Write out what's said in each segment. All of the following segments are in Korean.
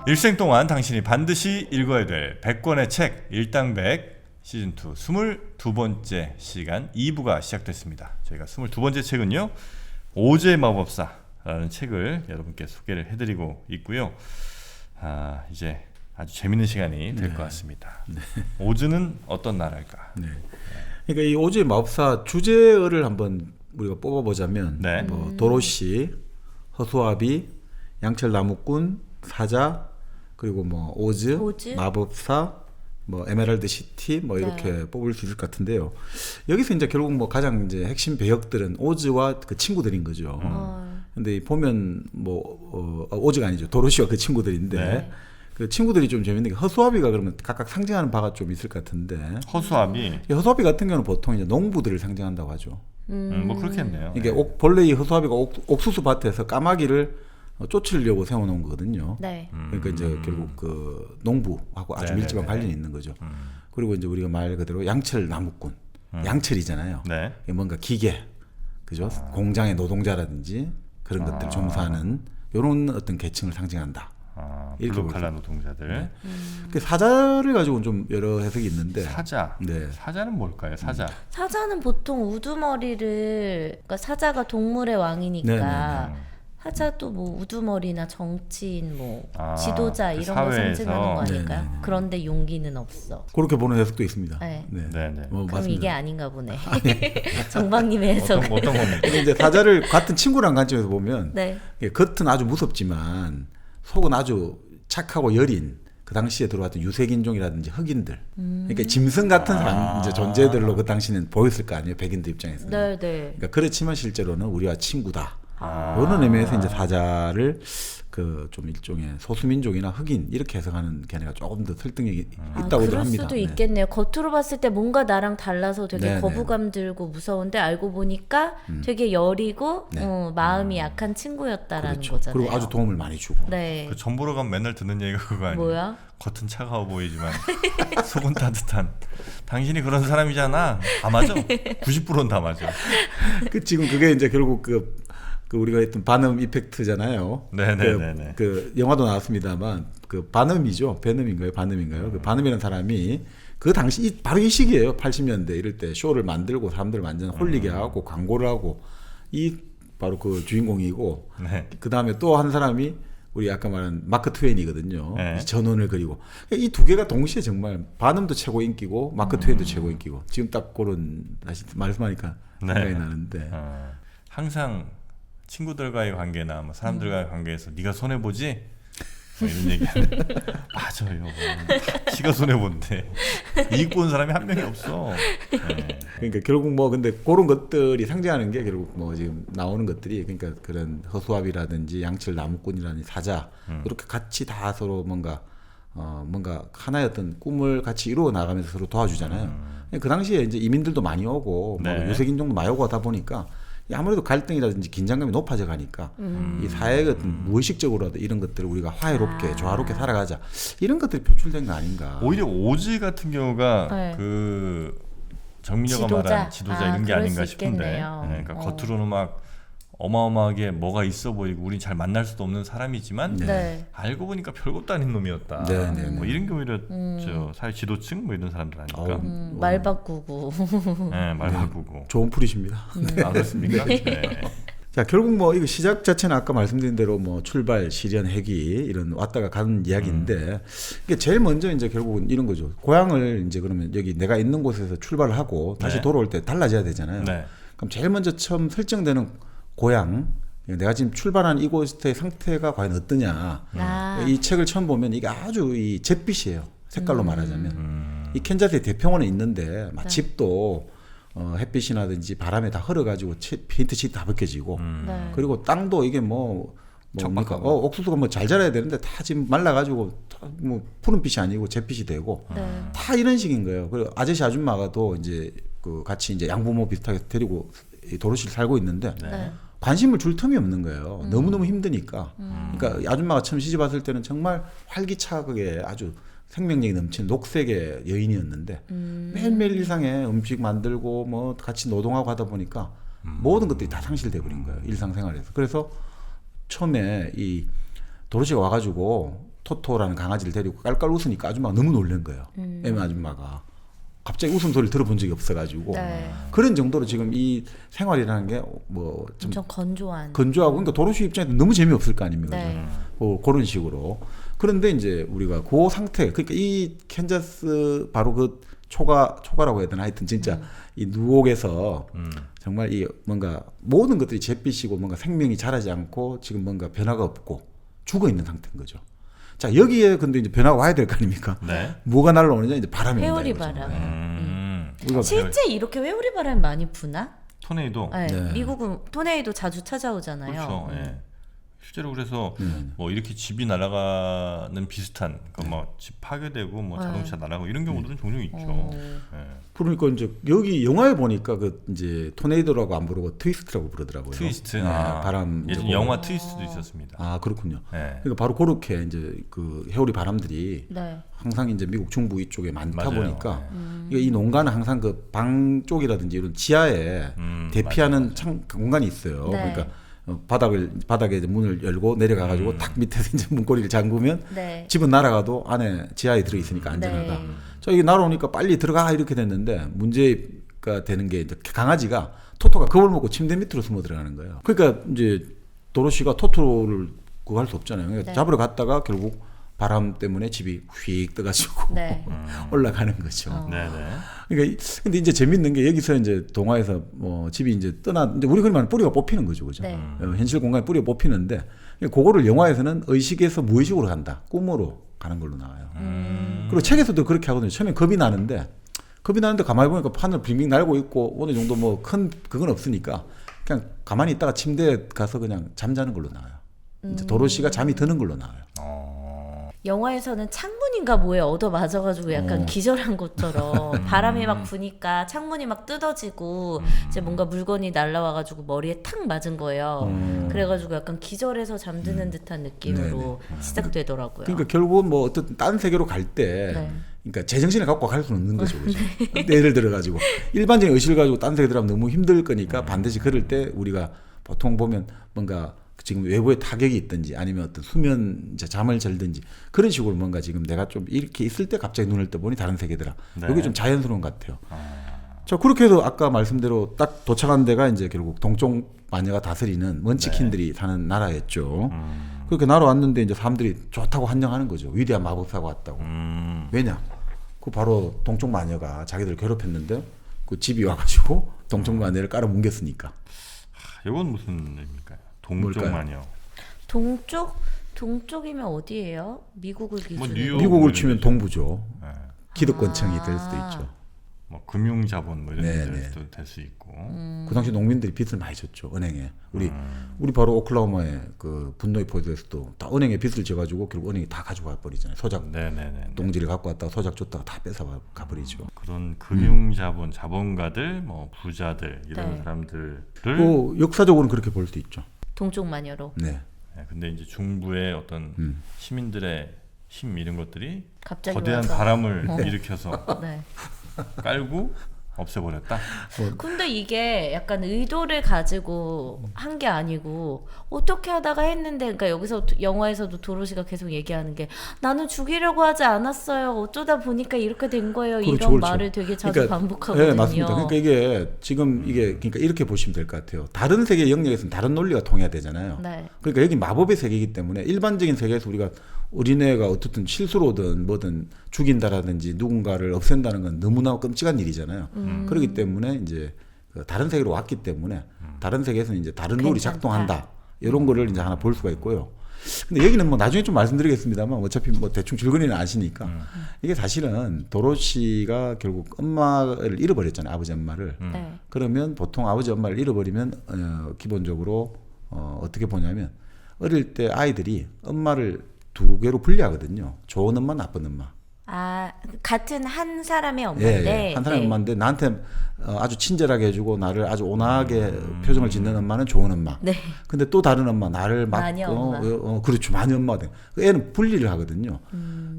일생 동안 당신이 반드시 읽어야 될 100권의 책 일당백 시즌2 22번째 시간 2부가 시작됐습니다. 저희가 22번째 책은요, 오즈의 마법사라는 책을 여러분께 소개를 해드리고 있고요. 이제 아주 재밌는 시간이 될 것 같습니다. 네. 오즈는 어떤 나라일까? 네. 그러니까 이 오즈의 마법사 주제어를 한번 우리가 뽑아보자면, 네. 뭐 도로시, 허수아비, 양철 나무꾼, 사자, 그리고 뭐 오즈, 마법사, 뭐 에메랄드 시티, 뭐 이렇게 뽑을 수 있을 것 같은데요. 여기서 이제 결국 뭐 가장 이제 핵심 배역들은 오즈와 그 친구들인 거죠. 근데 보면 뭐 오즈가 아니죠, 도로시와 그 친구들인데. 네. 그 친구들이 좀 재밌는 게, 허수아비가 그러면 각각 상징하는 바가 좀 있을 것 같은데, 허수아비. 허수아비 같은 경우는 보통 이제 농부들을 상징한다고 하죠. 뭐 그렇겠네요. 이게 본래 이 허수아비가 옥수수 밭에서 까마귀를 쫓으려고 세워놓은 거거든요. 네. 그러니까 이제 결국 그 농부하고 아주 밀접한 관련이 있는 거죠. 그리고 이제 우리가 말 그대로 양철 나무꾼, 양철이잖아요. 네. 뭔가 기계, 그죠? 공장의 노동자라든지 그런 것들 종사하는 이런 어떤 계층을 상징한다. 블루칼라 노동자들. 네. 그 사자를 가지고는 좀 여러 해석이 있는데. 사자. 네. 사자는 뭘까요? 사자. 사자는 보통 우두머리를, 그러니까 사자가 동물의 왕이니까. 네네네. 사자도 뭐 우두머리나 정치인, 뭐 지도자 그 이런 거 사회에서. 상징하는 거 아닐까요? 네네네. 그런데 용기는 없어. 그렇게 보는 해석도 있습니다. 네. 네네. 뭐 그럼 맞습니다. 이게 아닌가 보네. 정박님의 해석. 어떤 겁니까? 근데 이제 사자를 같은 친구란 관점에서 보면, 네. 겉은 아주 무섭지만 속은 아주 착하고 여린, 그 당시에 들어왔던 유색인종이라든지 흑인들, 그러니까 짐승 같은 사람, 이제 존재들로 그 당시는 보였을 거 아니에요, 백인들 입장에서는. 네. 그러니까 그렇지만 실제로는 우리와 친구다. 그런 의미에서 이제 사자를 그 좀 일종의 소수민족이나 흑인 이렇게 해석하는 견해가 조금 더 설득력이 있다고들 그럴 합니다. 수도 네. 있겠네요. 겉으로 봤을 때 뭔가 나랑 달라서 되게 네네. 거부감 들고 무서운데, 알고 보니까 되게 여리고 마음이 약한 친구였다라는 그렇죠. 거잖아요. 그리고 아주 도움을 많이 주고. 네. 그 전 보러 가면 맨날 듣는 얘기가 그거 아니에요? 뭐야? 겉은 차가워 보이지만 속은 따뜻한. 당신이 그런 사람이잖아. 다 맞아. 90%는 다 맞아. 그 지금 그게 이제 결국 그 우리가 했던 반음 이펙트잖아요. 네네네네. 그 영화도 나왔습니다만, 그 반음이죠. 베놈인가요? 반음인가요? 그 반음이라는 사람이 그 당시 바로 이 시기예요. 80년대 이럴 때 쇼를 만들고 사람들을 완전 홀리게 하고 광고를 하고, 이 바로 그 주인공이고, 네. 그 다음에 또 한 사람이 우리 아까 말한 마크 트웨인이거든요. 네. 전원을 그리고 이 두 개가 동시에 정말 반음도 최고 인기고 마크 트웨인도 최고 인기고, 지금 딱 그런 다시 말씀하니까 생각이 나는데. 항상 친구들과의 관계나 뭐 사람들과의 관계에서 네가 손해 보지? 뭐 이런 얘기하는. 맞아요. 다 지가 손해 본데 이익 보는 사람이 한 명이 없어. 네. 그러니까 결국 뭐 근데 그런 것들이 상징하는 게 결국 뭐 지금 나오는 것들이, 그러니까 그런 허수아비라든지 양철 나무꾼이라든지 사자, 이렇게 같이 다 서로 뭔가 하나의 어떤 꿈을 같이 이루어 나가면서 서로 도와주잖아요. 그 당시에 이제 이민들도 많이 오고 네. 뭐 유색인종도 많이 오고 하다 보니까 아무래도 갈등이라든지 긴장감이 높아져 가니까 이 사회의 어떤 무의식적으로라도 이런 것들을 우리가 화해롭게 조화롭게 살아가자, 이런 것들이 표출된 거 아닌가. 오히려 오즈 같은 경우가 네. 그 정민여가 말한 지도자 이런 게 그럴 아닌가 수 싶은데, 있겠네요. 그러니까 겉으로는 막 어마어마하게 뭐가 있어 보이고 우린 잘 만날 수도 없는 사람이지만 네. 알고 보니까 별것도 아닌 놈이었다. 네. 뭐 이런 게 오히려 저 사회 지도층 뭐 이런 사람들 아닐까. 말 바꾸고. 네, 말 바꾸고. 좋은 풀이십니다. 아, 그렇습니까? 네. 자, 결국 뭐 이거 시작 자체는 아까 말씀드린 대로 뭐 출발, 시련, 회귀 이런 왔다가 가는 이야기인데, 이게 제일 먼저 이제 결국은 이런 거죠. 고향을 이제 그러면 여기 내가 있는 곳에서 출발을 하고 다시 네. 돌아올 때 달라져야 되잖아요. 네. 그럼 제일 먼저 처음 설정되는 고향, 내가 지금 출발한 이곳의 상태가 과연 어떠냐. 이 책을 처음 보면 이게 아주 이 잿빛이에요. 색깔로 말하자면. 이 캔자스의 대평원에 있는데 막 집도 햇빛이나든지 바람에 다 흘러가지고 페인트 다 벗겨지고, 네. 그리고 땅도 이게 뭡니까? 옥수수가 뭐 잘 자라야 되는데 다 지금 말라가지고 뭐 푸른빛이 아니고 잿빛이 되고, 다 이런 식인 거예요. 그리고 아저씨 아줌마가도 이제 그 같이 이제 양부모 비슷하게 데리고 도로시를 살고 있는데, 네. 관심을 줄 틈이 없는 거예요. 너무너무 힘드니까. 그러니까 아줌마가 처음 시집 왔을 때는 정말 활기차게 아주 생명력이 넘치는 녹색의 여인이었는데 매일매일 일상에 음식 만들고 뭐 같이 노동하고 하다 보니까 모든 것들이 다 상실돼 버린 거예요. 일상생활에서. 그래서 처음에 이 도로시가 와가지고 토토라는 강아지를 데리고 깔깔 웃으니까 아줌마가 너무 놀란 거예요. 애미 아줌마가. 갑자기 웃음소리를 들어본 적이 없어가지고 네. 그런 정도로 지금 이 생활이라는 게 뭐 좀 엄청 건조한. 건조하고 그러니까 도로시 입장에서 너무 재미없을 거 아닙니까? 네. 그런 식으로. 그런데 이제 우리가 그 상태, 그러니까 이 캔자스 바로 그 초가라고 해야 되나 하여튼 진짜 이 누옥에서 정말 이 뭔가 모든 것들이 잿빛이고 뭔가 생명이 자라지 않고 지금 뭔가 변화가 없고 죽어 있는 상태인 거죠. 자, 여기에 근데 이제 변화가 와야 될 거 아닙니까? 네. 뭐가 날라오느냐 이제 바람이 회오리 온다 이거죠. 바람. 우리가 실제 이렇게 회오리 바람이 많이 부나? 토네이도. 네. 네. 미국은 토네이도 자주 찾아오잖아요. 그렇죠. 예. 실제로 그래서 뭐 이렇게 집이 날아가는 비슷한 뭐 집 파괴되고 뭐 자동차 날아가고 이런 경우들은 종종 있죠. 예. 그러니까 이제 여기 영화에 보니까 그 이제 토네이도라고 안 부르고 트위스트라고 부르더라고요. 트위스트. 네, 바람. 예전 이제 영화 트위스트도 있었습니다. 아, 그렇군요. 예. 그러니까 바로 그렇게 이제 그 회오리 바람들이 네. 항상 이제 미국 중부 이쪽에 많다 맞아요. 보니까 그러니까 이 농가는 항상 그 방 쪽이라든지 이런 지하에 대피하는 공간이 있어요. 네. 그러니까 바닥에 이제 문을 열고 내려가가지고 탁 밑에서 이제 문고리를 잠그면 네. 집은 날아가도 안에 지하에 들어 있으니까 안전하다. 네. 자, 이게 날아오니까 빨리 들어가 이렇게 됐는데 문제가 되는 게 이제 강아지가 토토가 겁을 먹고 침대 밑으로 숨어 들어가는 거예요. 그러니까 이제 도로시가 토토를 그거 할 수 없잖아요. 그러니까 네. 잡으러 갔다가 결국 바람 때문에 집이 휙 떠가지고 네. 올라가는 거죠. 네네. 그러니까 근데 이제 재밌는 게 여기서 이제 동화에서 뭐 집이 이제 이제 우리 흔히 말하는 뿌리가 뽑히는 거죠, 그죠? 네. 현실 공간에 뿌리가 뽑히는데 그거를 영화에서는 의식에서 무의식으로 간다, 꿈으로 가는 걸로 나와요. 그리고 책에서도 그렇게 하거든요. 처음에 겁이 나는데 가만히 보니까 판을 빙빙 날고 있고 어느 정도 뭐 큰 그건 없으니까 그냥 가만히 있다가 침대에 가서 그냥 잠자는 걸로 나와요. 이제 도로시가 잠이 드는 걸로 나와요. 영화에서는 창문인가 뭐에 얻어 맞아가지고 약간 기절한 것처럼 바람이 막 부니까 창문이 막 뜯어지고 이제 뭔가 물건이 날라와가지고 머리에 탁 맞은 거예요. 그래가지고 약간 기절해서 잠드는 듯한 느낌으로 시작되더라고요. 그러니까 결국은 뭐 어떤 딴 세계로 갈 때 네. 그러니까 제정신을 갖고 갈 수는 없는 거죠. 그죠? 예를 들어 가지고 일반적인 의식을 가지고 딴 세계 들어가면 너무 힘들 거니까 반드시 그럴 때 우리가 보통 보면 뭔가 지금 외부에 타격이 있든지 아니면 어떤 수면 이제 잠을 잘든지 그런 식으로 뭔가 지금 내가 좀 이렇게 있을 때 갑자기 눈을 떠보니 다른 세계더라. 네. 여기 좀 자연스러운 것 같아요. 자, 그렇게 해서 아까 말씀대로 딱 도착한 데가 이제 결국 동쪽 마녀가 다스리는 먼치킨들이 사는 나라였죠. 그렇게 날아왔는데 이제 사람들이 좋다고 환영하는 거죠. 위대한 마법사가 왔다고. 왜냐? 그 바로 동쪽 마녀가 자기들 괴롭혔는데 그 집이 와가지고 동쪽 마녀를 깔아 뭉갰으니까. 이건 무슨 의미일까요? 동쪽 뭘까요? 마녀. 동쪽이면 어디예요? 미국을 기준으로. 뉴욕. 미국을 치면 동부죠. 네. 기득권층이 될 수도 있죠. 뭐 금융자본 뭐 이런 네네. 데도 될 수 있고. 그 당시 농민들이 빚을 많이 졌죠, 은행에. 우리 바로 오클라호마의 그 분노의 포도에서도 다 은행에 빚을 져가지고 결국 은행이 다 가져가 버리잖아요. 소작 네네네. 동지를 갖고 왔다가 소작 줬다가 다 뺏어 가버리죠. 그런 금융자본 자본가들, 뭐 부자들 이런 네. 사람들을. 그 역사적으로는 그렇게 볼 수 있죠. 동쪽 마녀로. 네. 네, 근데 이제 중부의 어떤 시민들의 힘 이런 것들이 갑자기 거대한 와서. 바람을 일으켜서 네. 깔고 없애버렸다. 근데 이게 약간 의도를 가지고 한 게 아니고 어떻게 하다가 했는데, 그러니까 여기서 영화에서도 도로시가 계속 얘기하는 게 나는 죽이려고 하지 않았어요. 어쩌다 보니까 이렇게 된 거예요. 그렇죠, 이런 그렇죠. 말을 되게 자주 그러니까, 반복하거든요. 네, 맞습니다. 그러니까 이게 지금 이게 그러니까 이렇게 보시면 될 것 같아요. 다른 세계 영역에서는 다른 논리가 통해야 되잖아요. 네. 그러니까 여기 마법의 세계이기 때문에 일반적인 세계에서 우리가 어린애가 어떻든 실수로든 뭐든 죽인다라든지 누군가를 없앤다는 건 너무나 끔찍한 일이잖아요. 그렇기 때문에 이제 그 다른 세계로 왔기 때문에 다른 세계에서는 이제 다른 룰이 괜찮다. 작동한다. 이런 거를 이제 하나 볼 수가 있고요. 근데 여기는 뭐 나중에 좀 말씀드리겠습니다만 어차피 뭐 대충 줄거리는 아시니까 이게 사실은 도로시가 결국 엄마를 잃어버렸잖아요. 아버지 엄마를. 네. 그러면 보통 아버지 엄마를 잃어버리면 기본적으로 어떻게 보냐면 어릴 때 아이들이 엄마를 두 개로 분리하거든요. 좋은 엄마, 나쁜 엄마. 아, 같은 한 사람의 예, 엄마인데 예. 한 사람의 네. 엄마인데 나한테 아주 친절하게 해주고 나를 아주 온화하게 표정을 짓는 엄마는 좋은 엄마. 네. 근데 또 다른 엄마 나를 막 마녀 엄마. 그렇죠. 마녀 엄마. 애는 분리를 하거든요.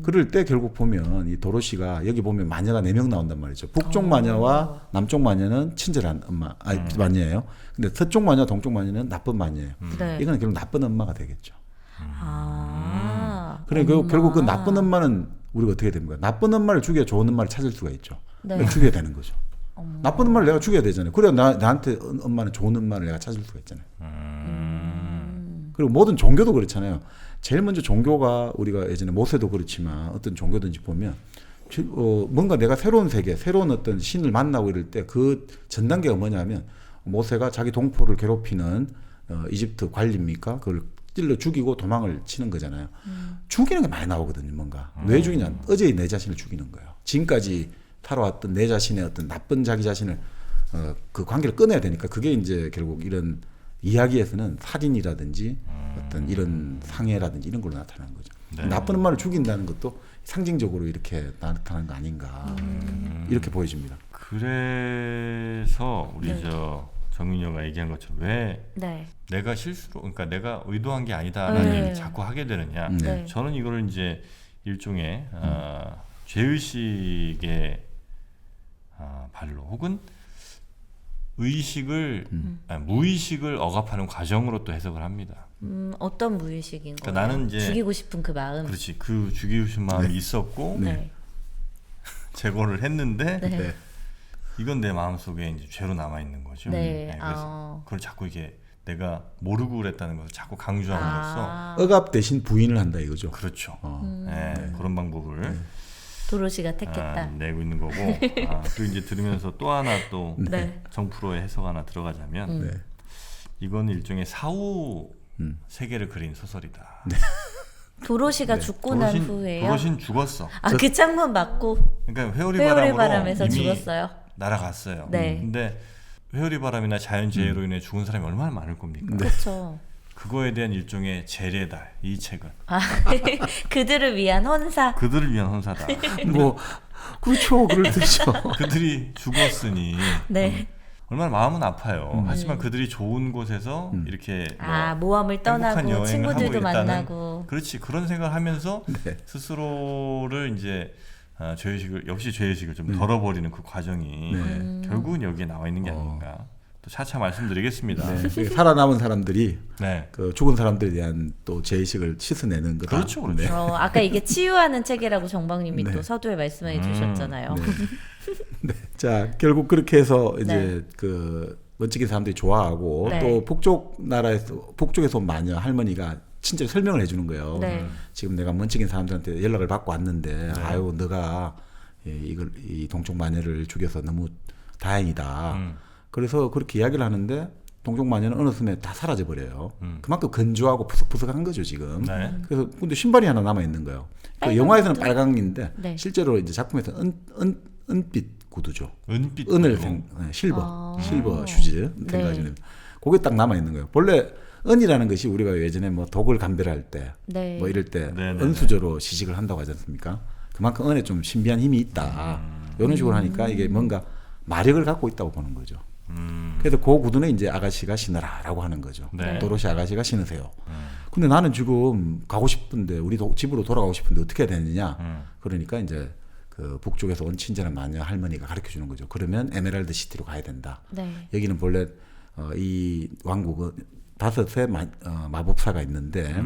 그럴 때 결국 보면 이 도로시가 여기 보면 마녀가 4명 나온단 말이죠. 북쪽 마녀와 남쪽 마녀는 친절한 엄마, 마녀예요. 근데 서쪽 마녀, 동쪽 마녀는 나쁜 마녀예요. 네. 이거는 결국 나쁜 엄마가 되겠죠. 아. 그래 결국 그 나쁜 엄마는 우리가 어떻게 됩니까? 나쁜 엄마를 죽여야 좋은 엄마를 찾을 수가 있죠. 네. 죽여야 되는 거죠. 나쁜 엄마를 내가 죽여야 되잖아요. 그래야 나한테 엄마는 좋은 엄마를 내가 찾을 수가 있잖아요. 그리고 모든 종교도 그렇잖아요. 제일 먼저 종교가 우리가 예전에 모세도 그렇지만 어떤 종교든지 보면 뭔가 내가 새로운 세계, 새로운 어떤 신을 만나고 이럴 때 그 전 단계가 뭐냐면 모세가 자기 동포를 괴롭히는 이집트 관리입니까? 그걸 찔러 죽이고 도망을 치는 거잖아요. 죽이는 게 많이 나오거든요. 뭔가 왜 죽이냐? 어제의 내 자신을 죽이는 거예요. 지금까지 살아왔던 내 자신의 어떤 나쁜 자기 자신을 그 관계를 끊어야 되니까 그게 이제 결국 이런 이야기에서는 살인이라든지 어떤 이런 상해라든지 이런 걸로 나타나는 거죠. 네. 나쁜 엄마를 죽인다는 것도 상징적으로 이렇게 나타나는 거 아닌가 이렇게 보여집니다. 그래서 우리 네. 저 정윤여가 얘기한 것처럼 왜 네. 내가 실수로 그러니까 내가 의도한 게 아니다라는 네. 얘기를 자꾸 하게 되느냐. 네. 저는 이거를 이제 일종의 죄의식의 발로 혹은 의식을 무의식을 억압하는 과정으로 또 해석을 합니다. 어떤 무의식인 거예요? 그러니까 나는 이제 죽이고 싶은 그 마음. 그렇지. 그 죽이고 싶은 마음이 있었고 네. 제거를 했는데 네. 네. 이건 내 마음속에 이제 죄로 남아 있는 거죠. 네. 그래서 그걸 자꾸 이게 내가 모르고 그랬다는 것을 자꾸 강조함으로써 억압 대신 부인을 한다 이거죠. 그렇죠. 네, 그런 방법을 도로시가 택했다. 내고 있는 거고 또 이제 들으면서 또 하나 또 네. 정프로의 해석 하나 들어가자면 네. 이건 일종의 사후 세계를 그린 소설이다. 도로시가 죽고 난 후에요. 도로신 죽었어. 아, 그 창문 맞고 그러니까 회오리 회오리 바람으로 바람에서 이미 죽었어요. 날아갔어요. 네. 근데 회오리 바람이나 자연재해로 인해 죽은 사람이 얼마나 많을 겁니까? 그렇죠. 그거에 대한 일종의 재래달 이 책은 아, 그들을 위한 헌사. 그들을 위한 헌사다. 뭐 그렇죠. 그럴 때죠. 그들이 죽었으니 네. 얼마나 마음은 아파요. 하지만 그들이 좋은 곳에서 이렇게 아, 모험을 떠나고 여행을 친구들도 하고 있다는, 만나고. 그렇지 그런 생각을 하면서 네. 스스로를 이제 죄의식을 역시 죄의식을 좀 덜어버리는 그 과정이 결국은 여기에 나와 있는 게 아닌가. 또 차차 말씀드리겠습니다. 네. 살아남은 사람들이 네. 그 죽은 사람들에 대한 또 죄의식을 씻어내는 거다. 그렇죠, 그렇죠. 네. 아까 이게 치유하는 책이라고 정박님이 네. 또 서두에 말씀해 주셨잖아요. 네. 자 결국 그렇게 해서 이제 네. 그 멋지게 사람들이 좋아하고 네. 또 북쪽에서 온 마녀 할머니가 친절 설명을 해주는 거예요. 네. 지금 내가 먼치긴 사람들한테 연락을 받고 왔는데 아유 너가 이 동쪽 마녀를 죽여서 너무 다행이다. 그래서 그렇게 이야기를 하는데 동쪽 마녀는 어느 순간에 다 사라져 버려요. 그만큼 건조하고 푸석푸석한 거죠 지금. 네. 그래서 근데 신발이 하나 남아 있는 거예요. 그 빨간 영화에서는 구두? 빨강인데 네. 실제로 이제 작품에서 은빛 구두죠. 은빛 은을 구두. 실버 슈즈 생각하시는 그게 딱 남아 있는 거예요. 본래 은이라는 것이 우리가 예전에 뭐 독을 감별할 때 네. 뭐 이럴 때 네, 네, 은수저로 시식을 한다고 하지 않습니까? 그만큼 은에 좀 신비한 힘이 있다. 이런 식으로 하니까 이게 뭔가 마력을 갖고 있다고 보는 거죠. 그래서 그 구두는 이제 아가씨가 신으라라고 하는 거죠. 네. 도로시 아가씨가 신으세요. 근데 나는 지금 가고 싶은데 우리 집으로 돌아가고 싶은데 어떻게 해야 되느냐? 그러니까 이제 그 북쪽에서 온 친절한 마녀 할머니가 가르쳐 주는 거죠. 그러면 에메랄드 시티로 가야 된다. 네. 여기는 본래 이 왕국은 5의 마법사가 있는데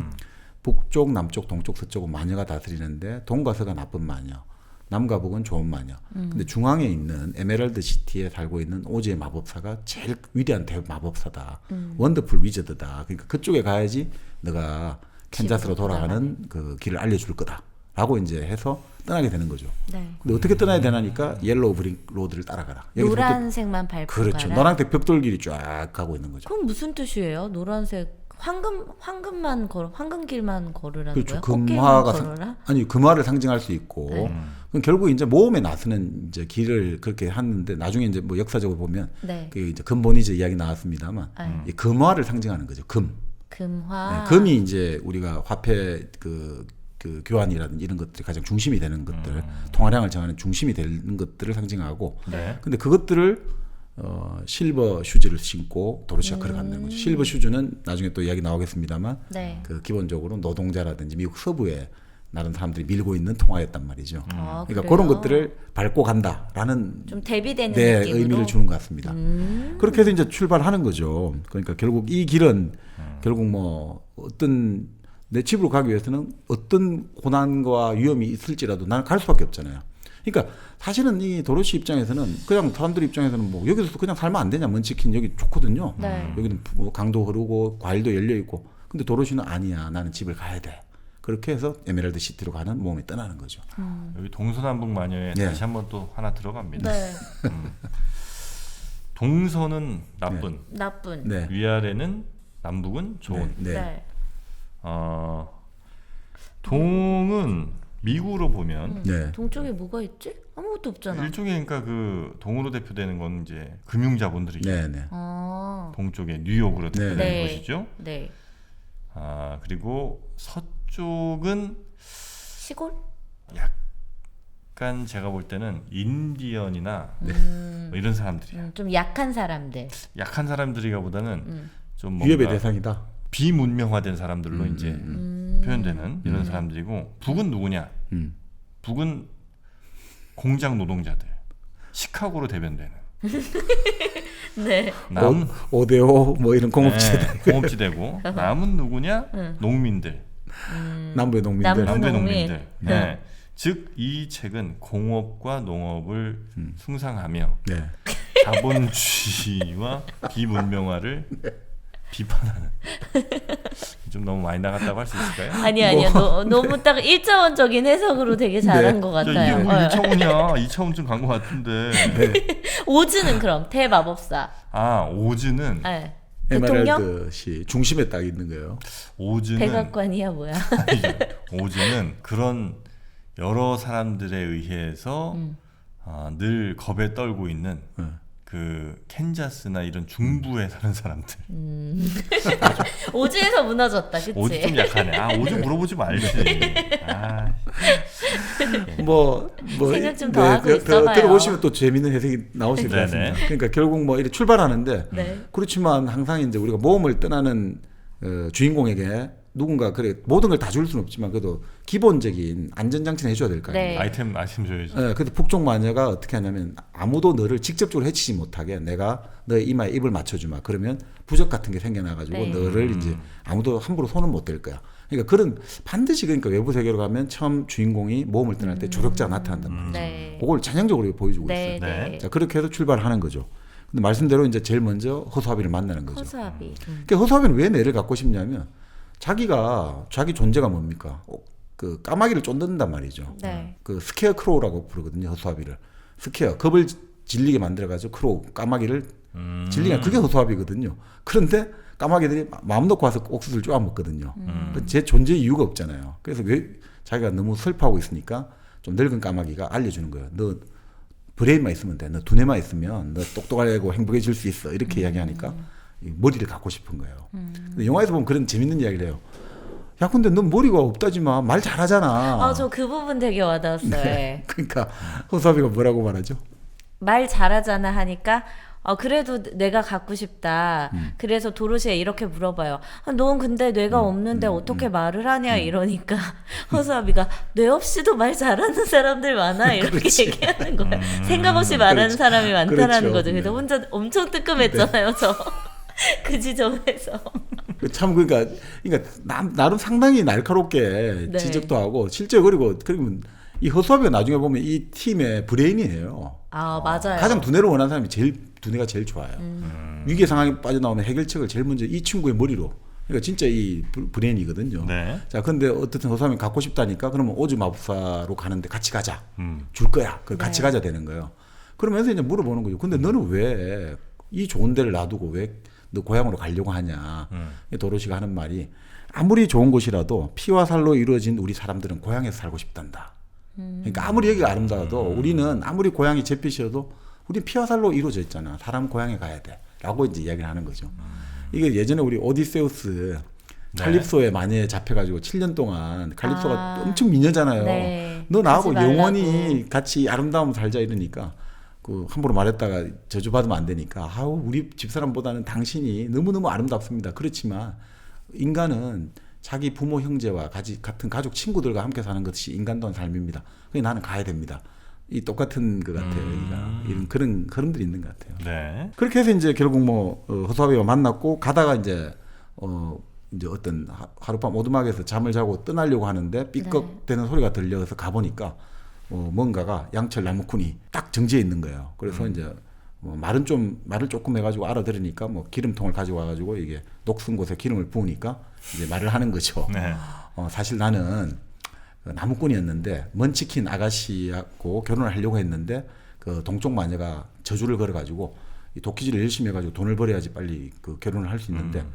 북쪽, 남쪽, 동쪽, 서쪽은 마녀가 다스리는데 동과 서가 나쁜 마녀, 남과 북은 좋은 마녀. 근데 중앙에 있는 에메랄드 시티에 살고 있는 오즈의 마법사가 제일 위대한 대마법사다. 원더풀 위저드다. 그러니까 그쪽에 가야지 너가 캔자스로 돌아가는 그 길을 알려줄 거다. 라고 이제 해서 떠나게 되는 거죠. 네. 근데 어떻게 떠나야 되나니까 옐로우 브릭 로드를 따라가라. 여기서부터- 노란색만 밟고 그렇죠. 가라. 노란색 벽돌길이 쫙 가고 있는 거죠. 그럼 무슨 뜻이에요? 노란색 황금만 황금길만 걸으라는 그렇죠. 거예요? 금화가 꽃길만 걸어라? 아니 금화를 상징할 수 있고 네. 그럼 결국 이제 모험에 나서는 이제 길을 그렇게 하는데 나중에 이제 뭐 역사적으로 보면 네. 그 이제 금본이제 이야기 나왔습니다만 이 금화를 상징하는 거죠. 금. 금화. 네, 금이 이제 우리가 화폐 그 그 교환이라든지 이런 것들이 가장 중심이 되는 것들, 통화량을 정하는 중심이 되는 것들을 상징하고, 네. 근데 그것들을 실버 슈즈를 신고 도로시가 걸어간다는 거죠. 실버 슈즈는 나중에 또 이야기 나오겠습니다만, 네. 그 기본적으로 노동자라든지 미국 서부에 나른 사람들이 밀고 있는 통화였단 말이죠. 아, 그러니까 그래요? 그런 것들을 밟고 간다라는 좀 대비되는 네, 느낌으로 의미를 주는 것 같습니다. 그렇게 해서 이제 출발하는 거죠. 그러니까 결국 이 길은 결국 뭐 어떤 내 집으로 가기 위해서는 어떤 고난과 위험이 있을지라도 나는 갈 수밖에 없잖아요. 그러니까 사실은 이 도로시 입장에서는 그냥 사람들 입장에서는 뭐 여기서 그냥 살면 안 되냐, 먼치킨 여기 좋거든요. 네. 여기는 강도 흐르고 과일도 열려 있고. 근데 도로시는 아니야, 나는 집을 가야 돼. 그렇게 해서 에메랄드 시티로 가는 모험에 떠나는 거죠. 여기 동서남북 마녀에 네. 다시 한번 또 하나 들어갑니다. 네. 동서는 나쁜, 나쁜. 네. 위아래는 남북은 좋은. 네. 네. 동은 미국으로 보면 네. 동쪽에 뭐가 있지? 아무것도 없잖아. 일종의 그러니까 그 동으로 대표되는 건 이제 금융자본들이죠. 네. 네. 아. 동쪽에 뉴욕으로 대표되는 네. 것이죠. 네. 그리고 서쪽은 시골? 약간 제가 볼 때는 인디언이나 뭐 이런 사람들이야. 좀 약한 사람들. 약한 사람들이가보다는 좀 뭔가 위협의 대상이다. 비문명화된 사람들로 이제 표현되는 이런 사람들이고, 북은 누구냐? 음. 북은 공장 노동자들, 시카고로 대변되는 네. 남 5대5 뭐 이런 공업지대. 네, 공업지대고, 남은 누구냐? 농민들, 남부의 농민들. 남부의 농민. 농민들. 네. 즉 이 책은 공업과 농업을 숭상하며 네. 자본주의와 비문명화를 비판하는. 좀 너무 많이 나갔다고 할 수 있을까요? 아니요. 너무 딱 일차원적인 해석으로 되게 잘한 것 이게 같아요. 뭐 2차원이야. 2차원 좀 간 것 같은데. 오즈는 그럼 대마법사. 오즈는 네. 대통령? 에메랄드시 중심에 딱 있는 거예요. 오즈는 백악관이야 뭐야? 아니죠. 오즈는 그런 여러 사람들에 의해서 늘 겁에 떨고 있는 그 캔자스나 이런 중부에 사는 사람들. 오즈에서 무너졌다, 그치? 오즈 좀 약하네. 오즈 물어보지 말지. 생각 좀더 하고 있어봐요. 들어보시면 또 재밌는 해석이 나오실 것 네네. 같습니다. 그러니까 결국 뭐 이렇게 출발하는데 네. 그렇지만 항상 이제 우리가 모험을 떠나는 주인공에게 누군가 그래 모든 걸 다 줄 수는 없지만 그래도 기본적인 안전장치는 해줘야 될 거 아니에요. 네. 아이템 줘야지. 네, 근데 북쪽 마녀가 어떻게 하냐면 아무도 너를 직접적으로 해치지 못하게 내가 너의 이마에 입을 맞춰주마. 그러면 부적 같은 게 생겨나가지고 네. 너를 이제 아무도 함부로 손은 못 댈 거야. 그러니까 그런 반드시 그러니까 외부 세계로 가면 처음 주인공이 모험을 떠날 때 조력자가 나타난단 말이죠. 네. 그걸 전형적으로 보여주고 네, 있어요. 네. 네. 자 그렇게 해서 출발하는 거죠. 근데 말씀대로 이제 제일 먼저 허수아비를 만나는 거죠. 허수아비. 그러니까 허수아비는 왜 뇌를 갖고 싶냐면 자기 존재가 뭡니까? 그 까마귀를 쫓는단 말이죠. 네. 그 스퀘어 크로우라고 부르거든요. 허수아비를. 스퀘어 겁을 질리게 만들어가지고 크로우 까마귀를 질리게 그게 허수아비거든요. 그런데 까마귀들이 마음 놓고 와서 옥수수를 쪼아 먹거든요. 제 존재의 이유가 없잖아요. 그래서 왜 자기가 너무 슬퍼하고 있으니까 좀 늙은 까마귀가 알려주는 거예요. 너 브레인만 있으면 돼. 너 두뇌만 있으면 너 똑똑하고 행복해질 수 있어. 이렇게 이야기하니까 이 머리를 갖고 싶은 거예요. 근데 영화에서 보면 그런 재밌는 이야기를 해요. 야, 근데 넌 머리가 없다지만 말 잘하잖아. 저 그 부분 되게 와닿았어요. 네. 그러니까 허수아비가 뭐라고 말하죠? 말 잘하잖아 하니까 그래도 내가 갖고 싶다. 그래서 도로시에 이렇게 물어봐요. 넌 근데 뇌가 없는데 어떻게 말을 하냐 이러니까 허수아비가 뇌 없이도 말 잘하는 사람들 많아 이렇게 그렇지. 얘기하는 거야. 생각 없이 말하는 그렇지. 사람이 많다라는 그렇죠. 거죠. 그래서 네. 혼자 엄청 뜨끔했잖아요. 저 그 지점에서. 참 그러니까 나름 상당히 날카롭게 네. 지적도 하고 실제 그리고 이 허수아비가 나중에 보면 이 팀의 브레인이에요. 맞아요. 가장 두뇌를 원하는 사람이 두뇌가 제일 좋아요. 위기 상황에 빠져나오면 해결책을 제일 먼저 이 친구의 머리로. 그러니까 진짜 이 브레인이거든요. 네. 자, 근데 어떻든 허수아비 갖고 싶다니까 그러면 오즈 마법사로 가는데 같이 가자. 음. 줄 거야. 그 같이 가자 되는 거예요. 그러면서 이제 물어보는 거죠. 근데 너는 왜 이 좋은 데를 놔두고 왜 너 고향으로 가려고 하냐. 도로시가 하는 말이 아무리 좋은 곳이라도 피와 살로 이루어진 우리 사람들은 고향에서 살고 싶단다. 그러니까 아무리 여기가 아름다워도 우리는 아무리 고향이 잿빛이어도 우리는 피와 살로 이루어져 있잖아. 사람 고향에 가야 돼. 라고 이제 이야기를 하는 거죠. 이게 예전에 우리 오디세우스 네. 칼립소에 만약에 잡혀가지고 7년 동안 칼립소가 아. 엄청 미녀잖아요. 네. 너 나하고 가지 말라고. 영원히 같이 아름다움 살자 이러니까 그 함부로 말했다가 저주받으면 안 되니까 아우 우리 집사람보다는 당신이 너무너무 아름답습니다. 그렇지만 인간은 자기 부모 형제와 같은 가족 친구들과 함께 사는 것이 인간다운 삶입니다. 그래서 나는 가야 됩니다. 이 똑같은 것 같아요. 이런 그런 흐름들이 있는 것 같아요. 네. 그렇게 해서 이제 결국 뭐 허수아비와 만났고 가다가 이제 이제 어떤 하룻밤 오두막에서 잠을 자고 떠나려고 하는데 삐걱대는 소리가 들려서 가보니까 뭔가가 양철 나무꾼이 딱 정지해 있는 거예요. 그래서 이제 말을 조금 해가지고 알아들으니까 뭐 기름통을 가지고 와가지고 이게 녹슨 곳에 기름을 부으니까 이제 말을 하는 거죠. 네. 사실 나는 나무꾼이었는데 먼치킨 아가씨하고 결혼을 하려고 했는데 그 동쪽 마녀가 저주를 걸어가지고 이 도끼질을 열심히 해가지고 돈을 벌어야지 빨리 그 결혼을 할 수 있는데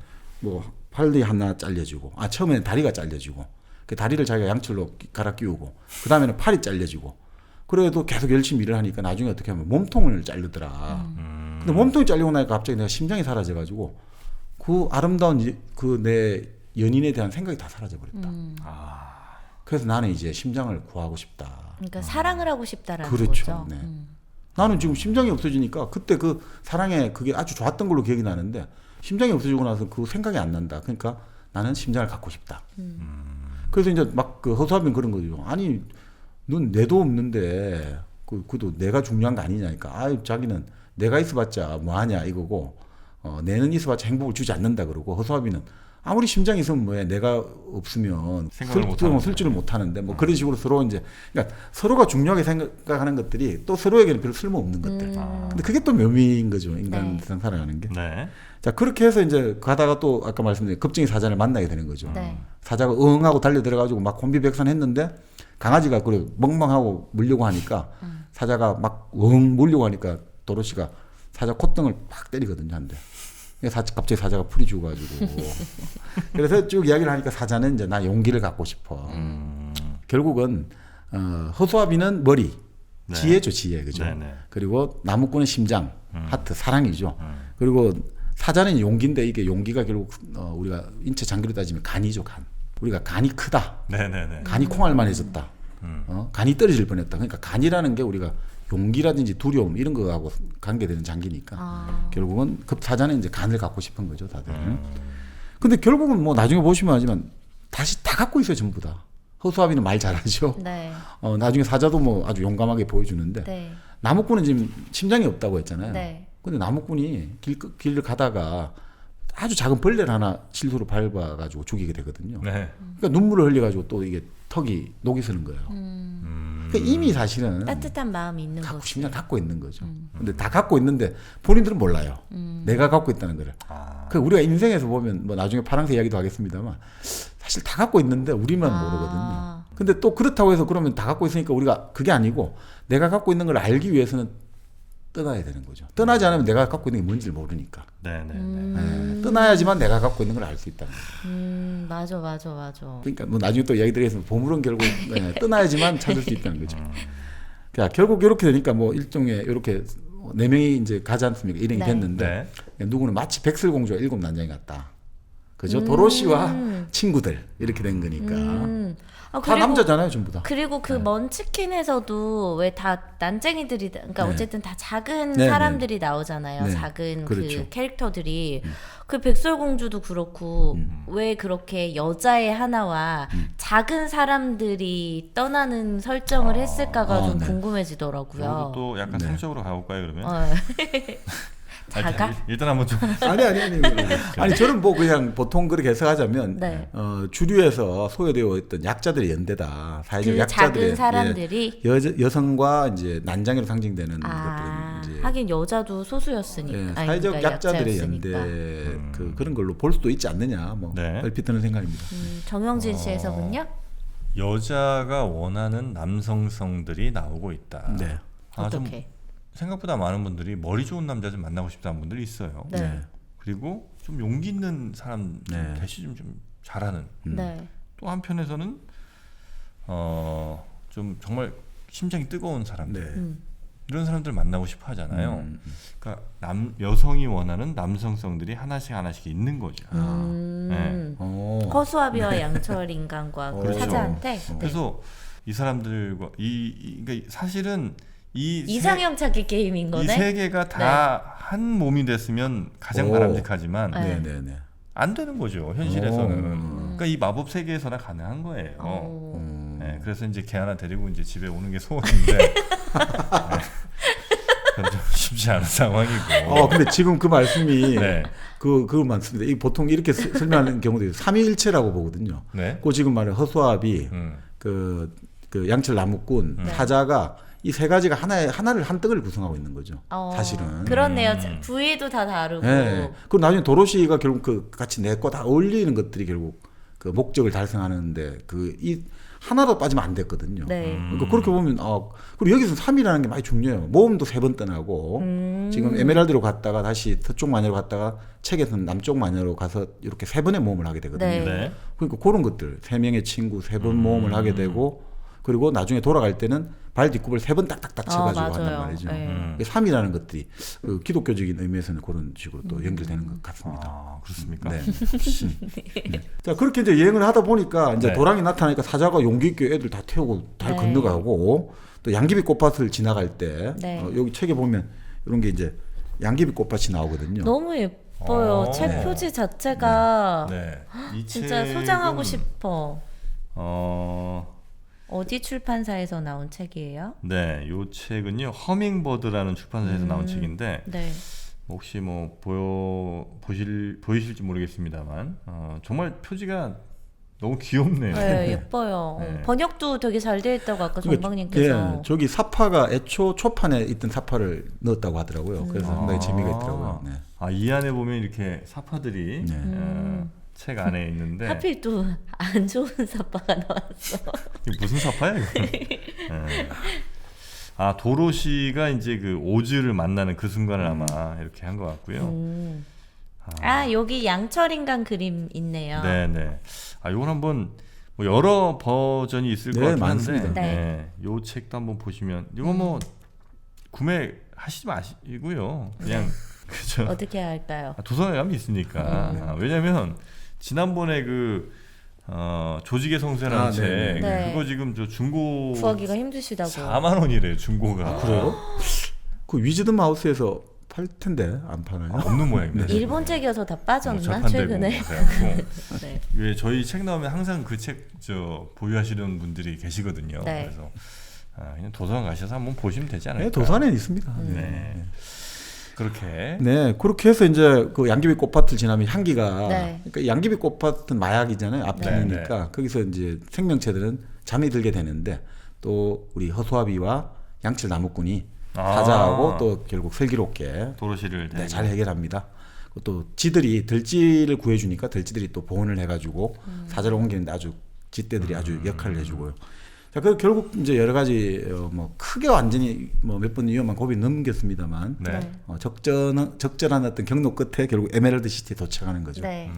뭐 팔이 하나 잘려지고 처음에는 다리가 잘려지고 그 다리를 자기가 양철로 갈아 끼우고 그 다음에는 팔이 잘려지고 그래도 계속 열심히 일을 하니까 나중에 어떻게 하면 몸통을 자르더라. 근데 몸통이 잘리고 나니까 갑자기 내가 심장이 사라져가지고 그 아름다운 그 내 연인에 대한 생각이 다 사라져 버렸다. 그래서 나는 이제 심장을 구하고 싶다. 그러니까 사랑을 하고 싶다라는 그렇죠. 거죠. 네. 나는 지금 심장이 없어지니까 그때 그 사랑에 그게 아주 좋았던 걸로 기억이 나는데 심장이 없어지고 나서 그 생각이 안 난다. 그러니까 나는 심장을 갖고 싶다. 그래서 이제 막 그 허수아비는 그런 거죠. 아니, 넌 내도 없는데 그도 내가 중요한 거 아니냐니까. 아유, 자기는 내가 있어봤자 뭐하냐 이거고 내는 있어봤자 행복을 주지 않는다 그러고 허수아비는 아무리 심장이 있으면 뭐해 내가 없으면 쓸 줄을 못하는데 뭐 그런 식으로 서로 이제 그러니까 서로가 중요하게 생각하는 것들이 또 서로에게는 별 쓸모 없는 것들. 근데 그게 또 묘미인 거죠. 인간 세상 살아가는 게. 네. 자 그렇게 해서 이제 가다가 또 아까 말씀드린 겁쟁이 사자를 만나게 되는 거죠. 네. 사자가 응하고 달려 들어가지고 막 곤비백산했는데 강아지가 그래 멍멍하고 물려고 하니까 사자가 막 물려고 하니까 도로시가 사자 콧등을 팍 때리거든요 한 대. 갑자기 사자가 풀이 죽어가지고 그래서 쭉 이야기를 하니까 사자는 이제 나 용기를 갖고 싶어. 결국은 허수아비는 머리, 네. 지혜죠 지혜 그죠. 네네. 그리고 나무꾼은 심장, 하트, 사랑이죠. 그리고 사자는 용기인데 이게 용기가 결국 우리가 인체 장기로 따지면 간이죠 간. 우리가 간이 크다. 네네네. 간이 콩알만해졌다. 간이 떨어질 뻔했다. 그러니까 간이라는 게 우리가 용기라든지 두려움 이런 거하고 관계되는 장기니까 결국은 사자는 이제 간을 갖고 싶은 거죠 다들. 근데 결국은 뭐 나중에 보시면 하지만 다시 다 갖고 있어요 전부 다. 허수아비는 말 잘하죠. 네. 나중에 사자도 뭐 아주 용감하게 보여주는데 네. 나무꾼은 지금 심장이 없다고 했잖아요. 네. 근데 나무꾼이 길을 가다가 아주 작은 벌레를 하나 실수로 밟아가지고 죽이게 되거든요. 네. 그러니까 눈물을 흘려가지고 또 이게 턱이 녹이 서는 거예요. 그러니까 이미 사실은 따뜻한 마음이 있는 갖고 거지. 심장 갖고 있는 거죠. 근데 다 갖고 있는데 본인들은 몰라요. 내가 갖고 있다는 거를. 그 우리가 인생에서 보면 뭐 나중에 파랑새 이야기도 하겠습니다만 사실 다 갖고 있는데 우리만 모르거든요. 근데 또 그렇다고 해서 그러면 다 갖고 있으니까 우리가 그게 아니고 내가 갖고 있는 걸 알기 위해서는 떠나야 되는 거죠. 떠나지 않으면 내가 갖고 있는 게 뭔지를 모르니까. 네네네. 떠나야지만 내가 갖고 있는 걸 알 수 있다는 거죠. 맞아. 그러니까 뭐 나중에 또 이야기 드리겠지만 보물은 결국 떠나야지만 찾을 수 있다는 거죠. 그러니까 결국 이렇게 되니까 뭐 일종의 이렇게 4명이 이제 가지 않습니까? 일행이 네. 됐는데 누구는 마치 백설공주와 7난장이 같다. 그죠? 도로시와 친구들 이렇게 된 거니까. 다 남자잖아요, 전부 다. 그리고 그 먼치킨에서도 왜 다 난쟁이들이 그러니까 네. 어쨌든 다 작은 네, 사람들이 나오잖아요. 네. 작은 그렇죠. 그 캐릭터들이 그 백설공주도 그렇고 왜 그렇게 여자의 하나와 작은 사람들이 떠나는 설정을 했을까가 좀 네. 궁금해지더라고요. 저도 또 약간 네. 성적으로 가볼까요 그러면? 작아? 일단 한번 좀. 아니. 아니 저는 뭐 그냥 보통 그렇게 해석하자면 네. 주류에서 소외되어 있던 약자들의 연대다. 사회적 그 약자들의 작은 사람들이 여성과 이제 난장으로 상징되는 것들은 이제 하긴 여자도 소수였으니까 아니, 사회적 그러니까 약자들의 약자였으니까. 연대 그런 걸로 볼 수도 있지 않느냐. 뭐 네. 얼핏 드는 생각입니다. 정영진 씨 해석은요? 여자가 원하는 남성성들이 나오고 있다. 네. 좀 어떻게? 생각보다 많은 분들이 머리 좋은 남자 좀 만나고 싶다는 분들이 있어요. 네. 그리고 좀 용기 있는 사람 네. 대시 좀 잘하는. 네. 또 한편에서는 좀 정말 심장이 뜨거운 사람들. 네. 이런 사람들 만나고 싶어 하잖아요. 그러니까 여성이 원하는 남성성들이 하나씩 있는 거죠. 네. 허수아비와 양철 인간과 그 그렇죠. 사자한테 네. 그래서 이 사람들과 그러니까 사실은 이상형 찾기 게임인 거네. 이 세 개가 다 한 몸이 됐으면 가장 바람직하지만 네. 네네네. 안 되는 거죠 현실에서는. 그러니까 이 마법 세계에서나 가능한 거예요. 네, 그래서 이제 걔 하나 데리고 이제 집에 오는 게 소원인데 네, 그건 좀 쉽지 않은 상황이고. 근데 지금 그 말씀이 네. 그거 많습니다. 이 보통 이렇게 설명하는 경우도 삼위일체라고 보거든요. 네. 그 지금 말해 허수아비, 그 양철 나무꾼, 사자가 이 세 가지가 하나를 한 떡을 구성하고 있는 거죠. 사실은. 그렇네요. 부위도 다 다르고. 네. 그리고 나중에 도로시가 결국 그 같이 내 거 다 어울리는 것들이 결국 그 목적을 달성하는데 이 하나도 빠지면 안 됐거든요. 네. 그러니까 그렇게 보면 그리고 여기서 3이라는 게 많이 중요해요. 모험도 3번 떠나고 지금 에메랄드로 갔다가 다시 서쪽 마녀로 갔다가 책에서는 남쪽 마녀로 가서 이렇게 3번의 모험을 하게 되거든요. 네. 네. 그러니까 그런 것들 3명의 친구 3번 모험을 하게 되고 그리고 나중에 돌아갈 때는 발 뒷굽을 3번 딱딱딱 쳐가지고 한단 맞아요. 말이죠. 네. 3이라는 것들이 그 기독교적인 의미에서는 그런 식으로 또 연결되는 것 같습니다. 아 그렇습니까? 네. 네. 자 그렇게 이제 여행을 하다 보니까 이제 네. 도랑이 나타나니까 사자가 용기 있게 애들 다 태우고 달 네. 건너가고 또 양귀비 꽃밭을 지나갈 때 네. 여기 책에 보면 이런 게 이제 양귀비 꽃밭이 나오거든요. 너무 예뻐요. 책 네. 표지 자체가 네. 이 진짜 책은, 소장하고 싶어. 어, 어디 출판사에서 나온 책이에요? 네, 요 책은요 허밍버드라는 출판사에서 나온 책인데 네. 혹시 뭐 보이실지 모르겠습니다만 정말 표지가 너무 귀엽네요. 네, 예뻐요. 네. 번역도 되게 잘 되어 있다고 아까 그러니까 정박님께서. 예, 저기 사파가 애초 초판에 있던 사파를 넣었다고 하더라고요. 그래서 상당히 재미가 있더라고요. 네. 이 안에 보면 이렇게 사파들이 네. 책 안에 있는데 하필 또 안 좋은 사파가 나왔어. 이게 무슨 사파야 이거? 네. 도로시가 이제 그 오즈를 만나는 그 순간을 아마 이렇게 한 것 같고요. 여기 양철 인간 그림 있네요. 네네. 요건 한번 뭐 여러 버전이 있을 것 네, 같긴 많습니다. 한데, 네. 요 책도 한번 보시면 이거 뭐 구매하시지 마시고요. 그냥 그죠. 어떻게 할까요? 도서관에 가면 있으니까. 왜냐면 지난번에 그 조직의 성쇠라는 책 네. 네. 그거 지금 저 중고 구하기가 힘드시다고. 4만 원이래요 중고가. 그래요? 그 위즈드 마우스에서 팔 텐데 안 파나요? 없는 모양입니다. 일본 책이어서 다 빠졌나 절판되고 최근에? 그래갖고 네. 왜 저희 책 나오면 항상 그 책 보유하시는 분들이 계시거든요. 네. 그래서 그냥 도서관 가셔서 한번 보시면 되지 않을까. 네, 도서관에 있습니다. 네. 그렇게. 네, 그렇게 해서 이제 그 양귀비 꽃밭을 지나면 향기가 네. 그러니까 양귀비 꽃밭은 마약이잖아요. 아핀이니까 네. 거기서 이제 생명체들은 잠이 들게 되는데 또 우리 허수아비와 양철 나무꾼이 사자하고 또 결국 슬기롭게 도로시를 잘 해결합니다. 또 지들이 들쥐를 구해주니까 들쥐들이 또 보온을 해가지고 사자를 옮기는데 아주 짓대들이 아주 역할을 해주고요. 자, 그 결국 이제 여러 가지 뭐 크게 완전히 뭐 몇 번 위험한 고비 넘겼습니다만 네. 적절한 어떤 경로 끝에 결국 에메랄드 시티에 도착하는 거죠. 네.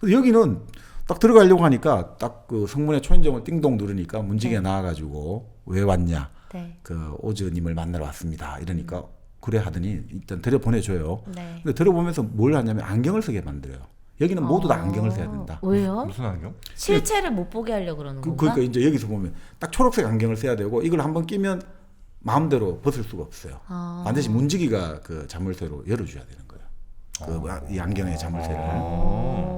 근데 여기는 딱 들어가려고 하니까 딱 그 성문의 초인종을 띵동 누르니까 문지기가 나와가지고 왜 왔냐? 네. 그 오즈님을 만나러 왔습니다. 이러니까 그래 하더니 일단 들여보내줘요. 네. 근데 들어보면서 뭘 하냐면 안경을 쓰게 만들어요. 여기는 모두 다 안경을 써야 된다. 왜요? 무슨 안경? 실체를 못 보게 하려고 그러는 건가? 그러니까 이제 여기서 보면 딱 초록색 안경을 써야 되고 이걸 한번 끼면 마음대로 벗을 수가 없어요. 반드시 문지기가 그 자물쇠로 열어줘야 되는 거예요. 이 안경의 자물쇠를.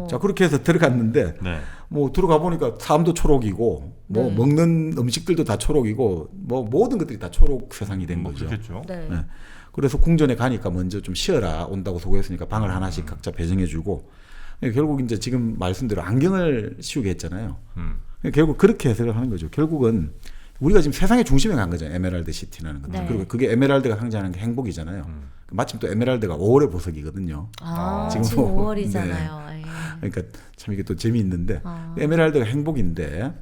자 그렇게 해서 들어갔는데 네. 뭐 들어가 보니까 사람도 초록이고 뭐 먹는 음식들도 다 초록이고 뭐 모든 것들이 다 초록 세상이 된 뭐 거죠. 그렇겠죠. 네. 네. 그래서 궁전에 가니까 먼저 좀 쉬어라 온다고 소개했으니까 방을 하나씩 각자 배정해주고 결국 이제 지금 말씀대로 안경을 씌우게 했잖아요. 결국 그렇게 해석을 하는 거죠. 결국은 우리가 지금 세상의 중심에 간 거죠. 에메랄드 시티라는 것들. 네. 그리고 그게 에메랄드가 상징하는 게 행복이잖아요. 마침 또 에메랄드가 5월의 보석이거든요. 지금 지금 뭐, 5월이잖아요. 그러니까 참 이게 또 재미있는데 에메랄드가 행복인데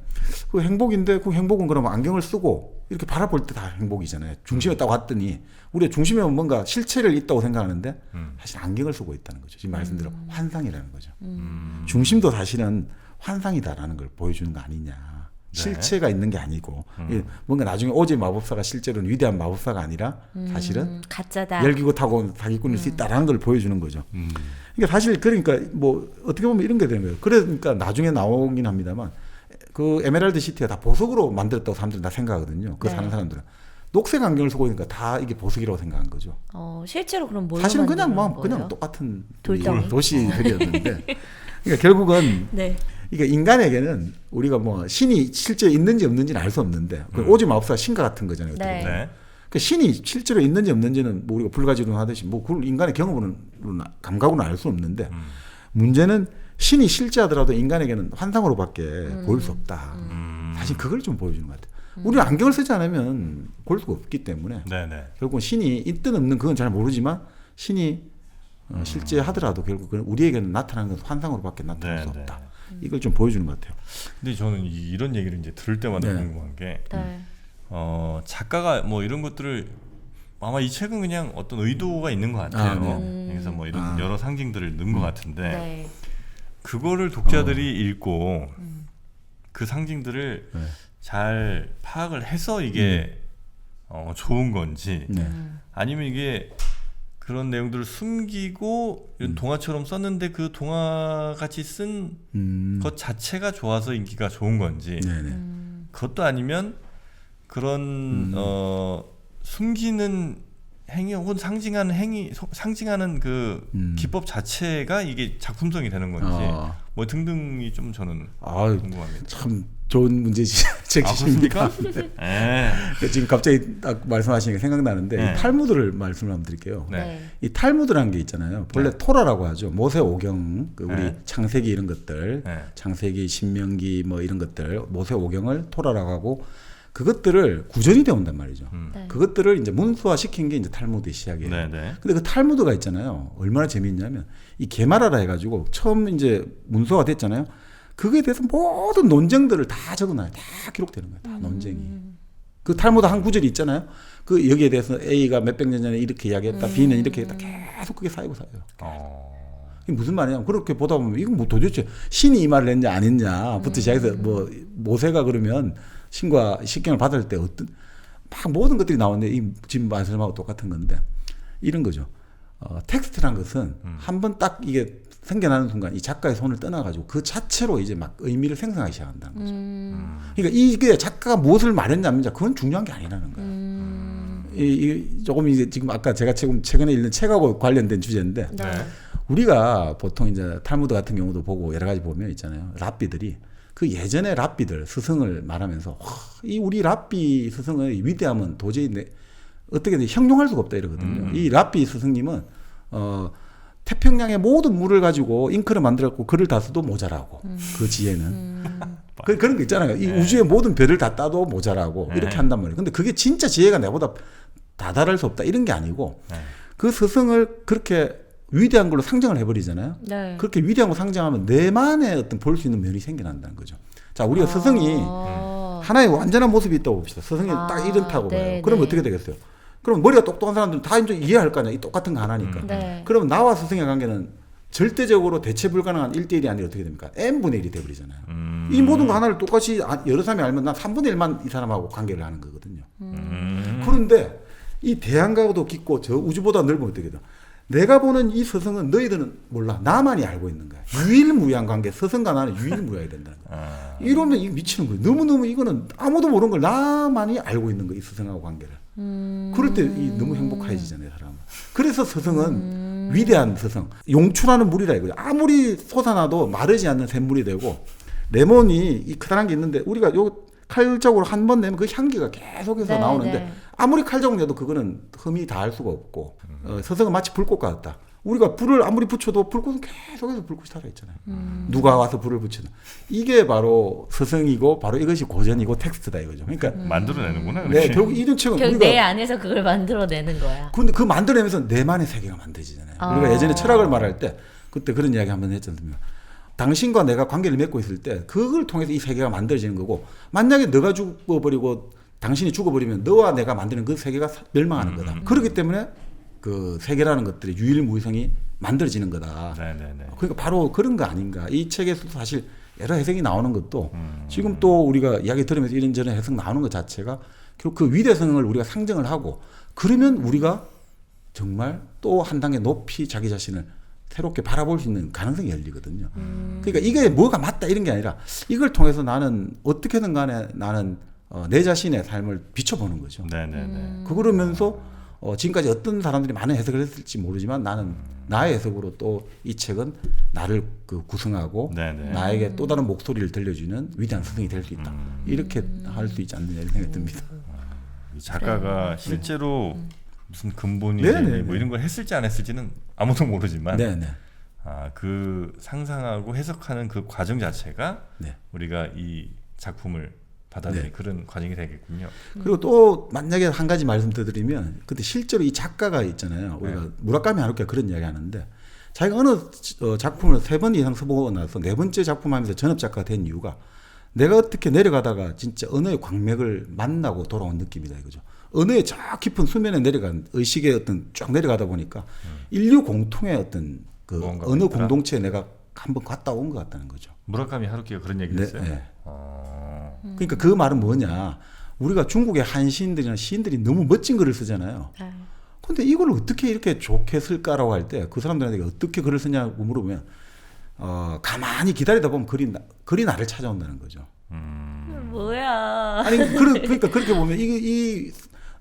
그 행복은 그러면 안경을 쓰고 이렇게 바라볼 때 다 행복이잖아요. 중심에 딱 왔더니 우리가 중심에 뭔가 실체를 있다고 생각하는데 사실 안경을 쓰고 있다는 거죠. 지금 말씀대로 환상이라는 거죠. 중심도 사실은 환상이다라는 걸 보여주는 거 아니냐. 실체가 있는 게 아니고 뭔가 나중에 오즈의 마법사가 실제로는 위대한 마법사가 아니라 사실은 가짜다. 열기구 타고 사기꾼일 수 있다라는 걸 보여주는 거죠. 그러니까 사실 그러니까 뭐 어떻게 보면 이런 게 되는 거예요. 그러니까 나중에 나오긴 합니다만 그 에메랄드 시티가 다 보석으로 만들었다고 사람들은 다 생각하거든요. 그 네. 사는 사람들은 녹색 안경을 쓰고 있으니까 다 이게 보석이라고 생각한 거죠. 실제로 그럼 뭘로 사실은 그냥 만드는 뭐 그냥 거예요? 똑같은 돌덩이? 도시들이었는데 그러니까 결국은 네. 그러니까 인간에게는 우리가 뭐 신이 실제 있는지 없는지는 알 수 없는데 그 오즈 마법사 신과 같은 거잖아요. 어떻게 네. 보면. 네. 그 신이 실제로 있는지 없는지는 뭐 우리가 불가지론 하듯이 뭐 그걸 인간의 경험으로는 감각으로는 알 수 없는데 문제는 신이 실제하더라도 인간에게는 환상으로밖에 보일 수 없다. 사실 그걸 좀 보여주는 것 같아요. 우리는 안경을 쓰지 않으면 볼 수가 없기 때문에 네네. 결국은 신이 있든 없는 그건 잘 모르지만 신이 실제 하더라도 결국 은 우리에게는 나타나는 건 환상으로밖에 나타날 수 네, 없다. 이걸 좀 보여주는 것 같아요. 근데 저는 이런 얘기를 이제 들을 때마다 네. 궁금한 게 네. 작가가 뭐 이런 것들을 아마 이 책은 그냥 어떤 의도가 있는 것 같아요. 네. 그래서 뭐 이런 여러 상징들을 넣은 것 같은데 네. 그거를 독자들이 읽고 그 상징들을 네. 잘 파악을 해서 이게 좋은 건지 네. 아니면 이게 그런 내용들을 숨기고 이런 동화처럼 썼는데 그 동화 같이 쓴 것 자체가 좋아서 인기가 좋은 건지 네네. 그것도 아니면 그런 숨기는 행위 혹은 상징하는 그 기법 자체가 이게 작품성이 되는 건지 뭐 등등이 좀 저는 아유, 궁금합니다. 참 좋은 문제지십니까? 네. 지금 갑자기 딱 말씀하시니까 생각나는데 네. 이 탈무드를 말씀을 한번 드릴게요. 네. 이 탈무드라는 게 있잖아요. 본래 네. 토라라고 하죠. 모세 오경, 그 우리 네. 창세기 이런 것들, 네. 창세기, 신명기 뭐 이런 것들, 모세 오경을 토라라고 하고 그것들을 구전이 되어 온단 말이죠. 네. 그것들을 이제 문서화 시킨 게 이제 탈무드의 시작이에요. 네, 네. 근데 그 탈무드가 있잖아요. 얼마나 재미있냐면 이 게마라라 해가지고 처음 이제 문서화 됐잖아요. 그거에 대해서 모든 논쟁들을 다 적어놔요. 다 기록되는 거예요. 다 논쟁이. 그 탈무드 한 구절이 있잖아요. 그 여기에 대해서 A가 몇백 년 전에 이렇게 이야기했다, B는 이렇게 했다, 계속 그게 쌓이고 쌓여요. 이게 무슨 말이냐면 그렇게 보다 보면 이건 뭐 도대체 신이 이 말을 했냐 안 했냐부터 시작해서 뭐 모세가 그러면 신과 식경을 받을 때 어떤 막 모든 것들이 나오는데 이 지금 말씀하고 똑같은 건데 이런 거죠. 텍스트란 것은 한번 딱 이게 생겨나는 순간 이 작가의 손을 떠나가지고 그 자체로 이제 막 의미를 생성하기 시작한다는 거죠. 그러니까 이게 작가가 무엇을 말했냐 안 했냐 그건 중요한 게 아니라는 거예요. 이 조금 이제 지금 아까 제가 최근에 읽는 책하고 관련된 주제인데 네. 우리가 보통 이제 탈무드 같은 경우도 보고 여러 가지 보면 있잖아요. 랍비들이 그 예전의 랍비들 스승을 말하면서 이 우리 랍비 스승의 위대함은 도저히 어떻게든 형용할 수가 없다 이러거든요. 이 랍비 스승님은 태평양의 모든 물을 가지고 잉크를 만들었고 글을 다 써도 모자라고 그 지혜는 그런 거 있잖아요. 이 우주의 모든 별을 다 따도 모자라고 이렇게 한단 말이에요. 근데 그게 진짜 지혜가 내보다 다다를 수 없다 이런 게 아니고 그 스승을 그렇게 위대한 걸로 상정을 해버리잖아요. 네. 그렇게 위대한 걸 상정하면 내만의 어떤 볼 수 있는 면이 생겨난다는 거죠. 자, 우리가 스승이 하나의 완전한 모습이 있다고 봅시다. 스승이 딱 이렇다고 네, 봐요. 그러면 네. 어떻게 되겠어요? 그럼 머리가 똑똑한 사람들은 다 이제 이해할 거 아니야. 이 똑같은 거 하나니까. 네. 그러면 나와 스승의 관계는 절대적으로 대체 불가능한 1대1이 아니라 어떻게 됩니까? n분의 1이 돼버리잖아요. 이 모든 거 하나를 똑같이 여러 사람이 알면 난 3분의 1만 이 사람하고 관계를 하는 거거든요. 그런데 이 대한가도 깊고 저 우주보다 넓으면 어떻게 돼? 내가 보는 이 스승은 너희들은 몰라. 나만이 알고 있는 거야. 유일무이한 관계. 스승과 나는 유일무이해야 된다는 거야. 이러면 이거 미치는 거예요. 너무너무 이거는 아무도 모르는 걸 나만이 알고 있는 거야. 이 스승하고 관계를. 그럴 때 너무 행복해지잖아요. 사람은. 그래서 스승은 위대한 스승. 용출하는 물이라 이거죠. 아무리 솟아나도 마르지 않는 샘물이 되고 레몬이 이 커다란 게 있는데 우리가 요 칼자국으로 한 번 내면 그 향기가 계속해서 네, 나오는데 네. 아무리 칼자국 내도 그거는 흠이 닿을 수가 없고 스승은 마치 불꽃 같다. 우리가 불을 아무리 붙여도 불꽃은 계속해서 불꽃이 살아있잖아요. 누가 와서 불을 붙이든 이게 바로 스승이고 바로 이것이 고전이고 텍스트다 이거죠. 그러니까 만들어내는구나. 네, 그렇게. 결국 이런 책은 결국 우리가 내 안에서 그걸 만들어내는 거야. 근데 그 만들어내면서 내만의 세계가 만들어지잖아요. 우리가 예전에 철학을 말할 때 그때 그런 이야기 한번 했지 않습니까? 당신과 내가 관계를 맺고 있을 때 그걸 통해서 이 세계가 만들어지는 거고 만약에 너가 죽어버리고 당신이 죽어버리면 너와 내가 만드는 그 세계가 멸망하는 거다. 그렇기 때문에 그 세계라는 것들의 유일무이성이 만들어지는 거다. 네네네. 그러니까 바로 그런 거 아닌가. 이 책에서도 사실 여러 해석이 나오는 것도 지금 또 우리가 이야기 들으면서 이런저런 해석 나오는 것 자체가 결국 그 위대성을 우리가 상정을 하고 그러면 우리가 정말 또 한 단계 높이 자기 자신을 새롭게 바라볼 수 있는 가능성이 열리거든요. 그러니까 이게 뭐가 맞다 이런 게 아니라 이걸 통해서 나는 어떻게든 간에 나는 내 자신의 삶을 비춰보는 거죠. 네네네. 그러면서 지금까지 어떤 사람들이 많은 해석을 했을지 모르지만 나는 나의 해석으로 또 이 책은 나를 그 구성하고 네네. 나에게 또 다른 목소리를 들려주는 위대한 스승이 될 수 있다. 이렇게 할 수 있지 않느냐 이런 생각이 듭니다. 이 작가가 실제로 무슨 근본이 네네네. 뭐 이런 걸 했을지 안 했을지는 아무도 모르지만 네네. 그 상상하고 해석하는 그 과정 자체가 네. 우리가 이 작품을 받아들이는 네. 그런 과정이 되겠군요. 그리고 또 만약에 한 가지 말씀 더 드리면 근데 실제로 이 작가가 있잖아요. 우리가 무라카미 하루키가 그런 이야기 하는데 자기가 어느 작품을 3번 이상 써보고 나서 4번째 작품 하면서 전업 작가가 된 이유가 내가 어떻게 내려가다가 진짜 언어의 광맥을 만나고 돌아온 느낌이다 이거죠. 언어의 저 깊은 수면에 내려간 의식의 어떤 쫙 내려가다 보니까 인류 공통의 어떤 그 언어 있더라? 공동체에 내가 한번 갔다 온 것 같다는 거죠. 무라카미 하루키가 그런 얘기를 했어요. 네. 그러니까 그 말은 뭐냐. 우리가 중국의 한 시인들이나 시인들이 너무 멋진 글을 쓰잖아요. 근데 이걸 어떻게 이렇게 좋게 쓸까라고 할 때 그 사람들한테 어떻게 글을 쓰냐고 물어보면 가만히 기다리다 보면 글이 나를 찾아온다는 거죠. 뭐야. 아니 그러니까 그렇게 보면 이게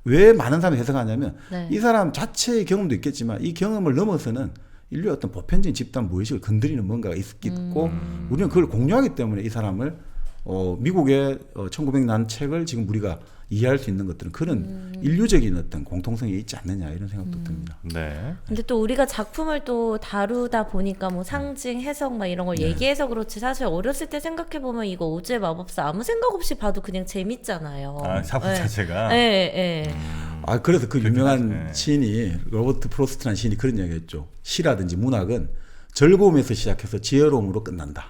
왜 많은 사람이 해석하냐면 네. 이 사람 자체의 경험도 있겠지만 이 경험을 넘어서는 인류의 어떤 보편적인 집단 무의식을 건드리는 뭔가가 있고 우리는 그걸 공유하기 때문에 이 사람을 미국의 1900 난 책을 지금 우리가 이해할 수 있는 것들은 그런 인류적인 어떤 공통성이 있지 않느냐 이런 생각도 듭니다. 네. 근데 또 우리가 작품을 또 다루다 보니까 뭐 상징, 해석 막 이런 걸 얘기해서 그렇지 사실 어렸을 때 생각해 보면 이거 오즈의 마법사 아무 생각 없이 봐도 그냥 재밌잖아요. 작품 네. 자체가. 네. 그래서 그 유명한 네. 시인이 로버트 프로스트라는 시인이 그런 이야기했죠. 시라든지 문학은 즐거움에서 시작해서 지혜로움으로 끝난다.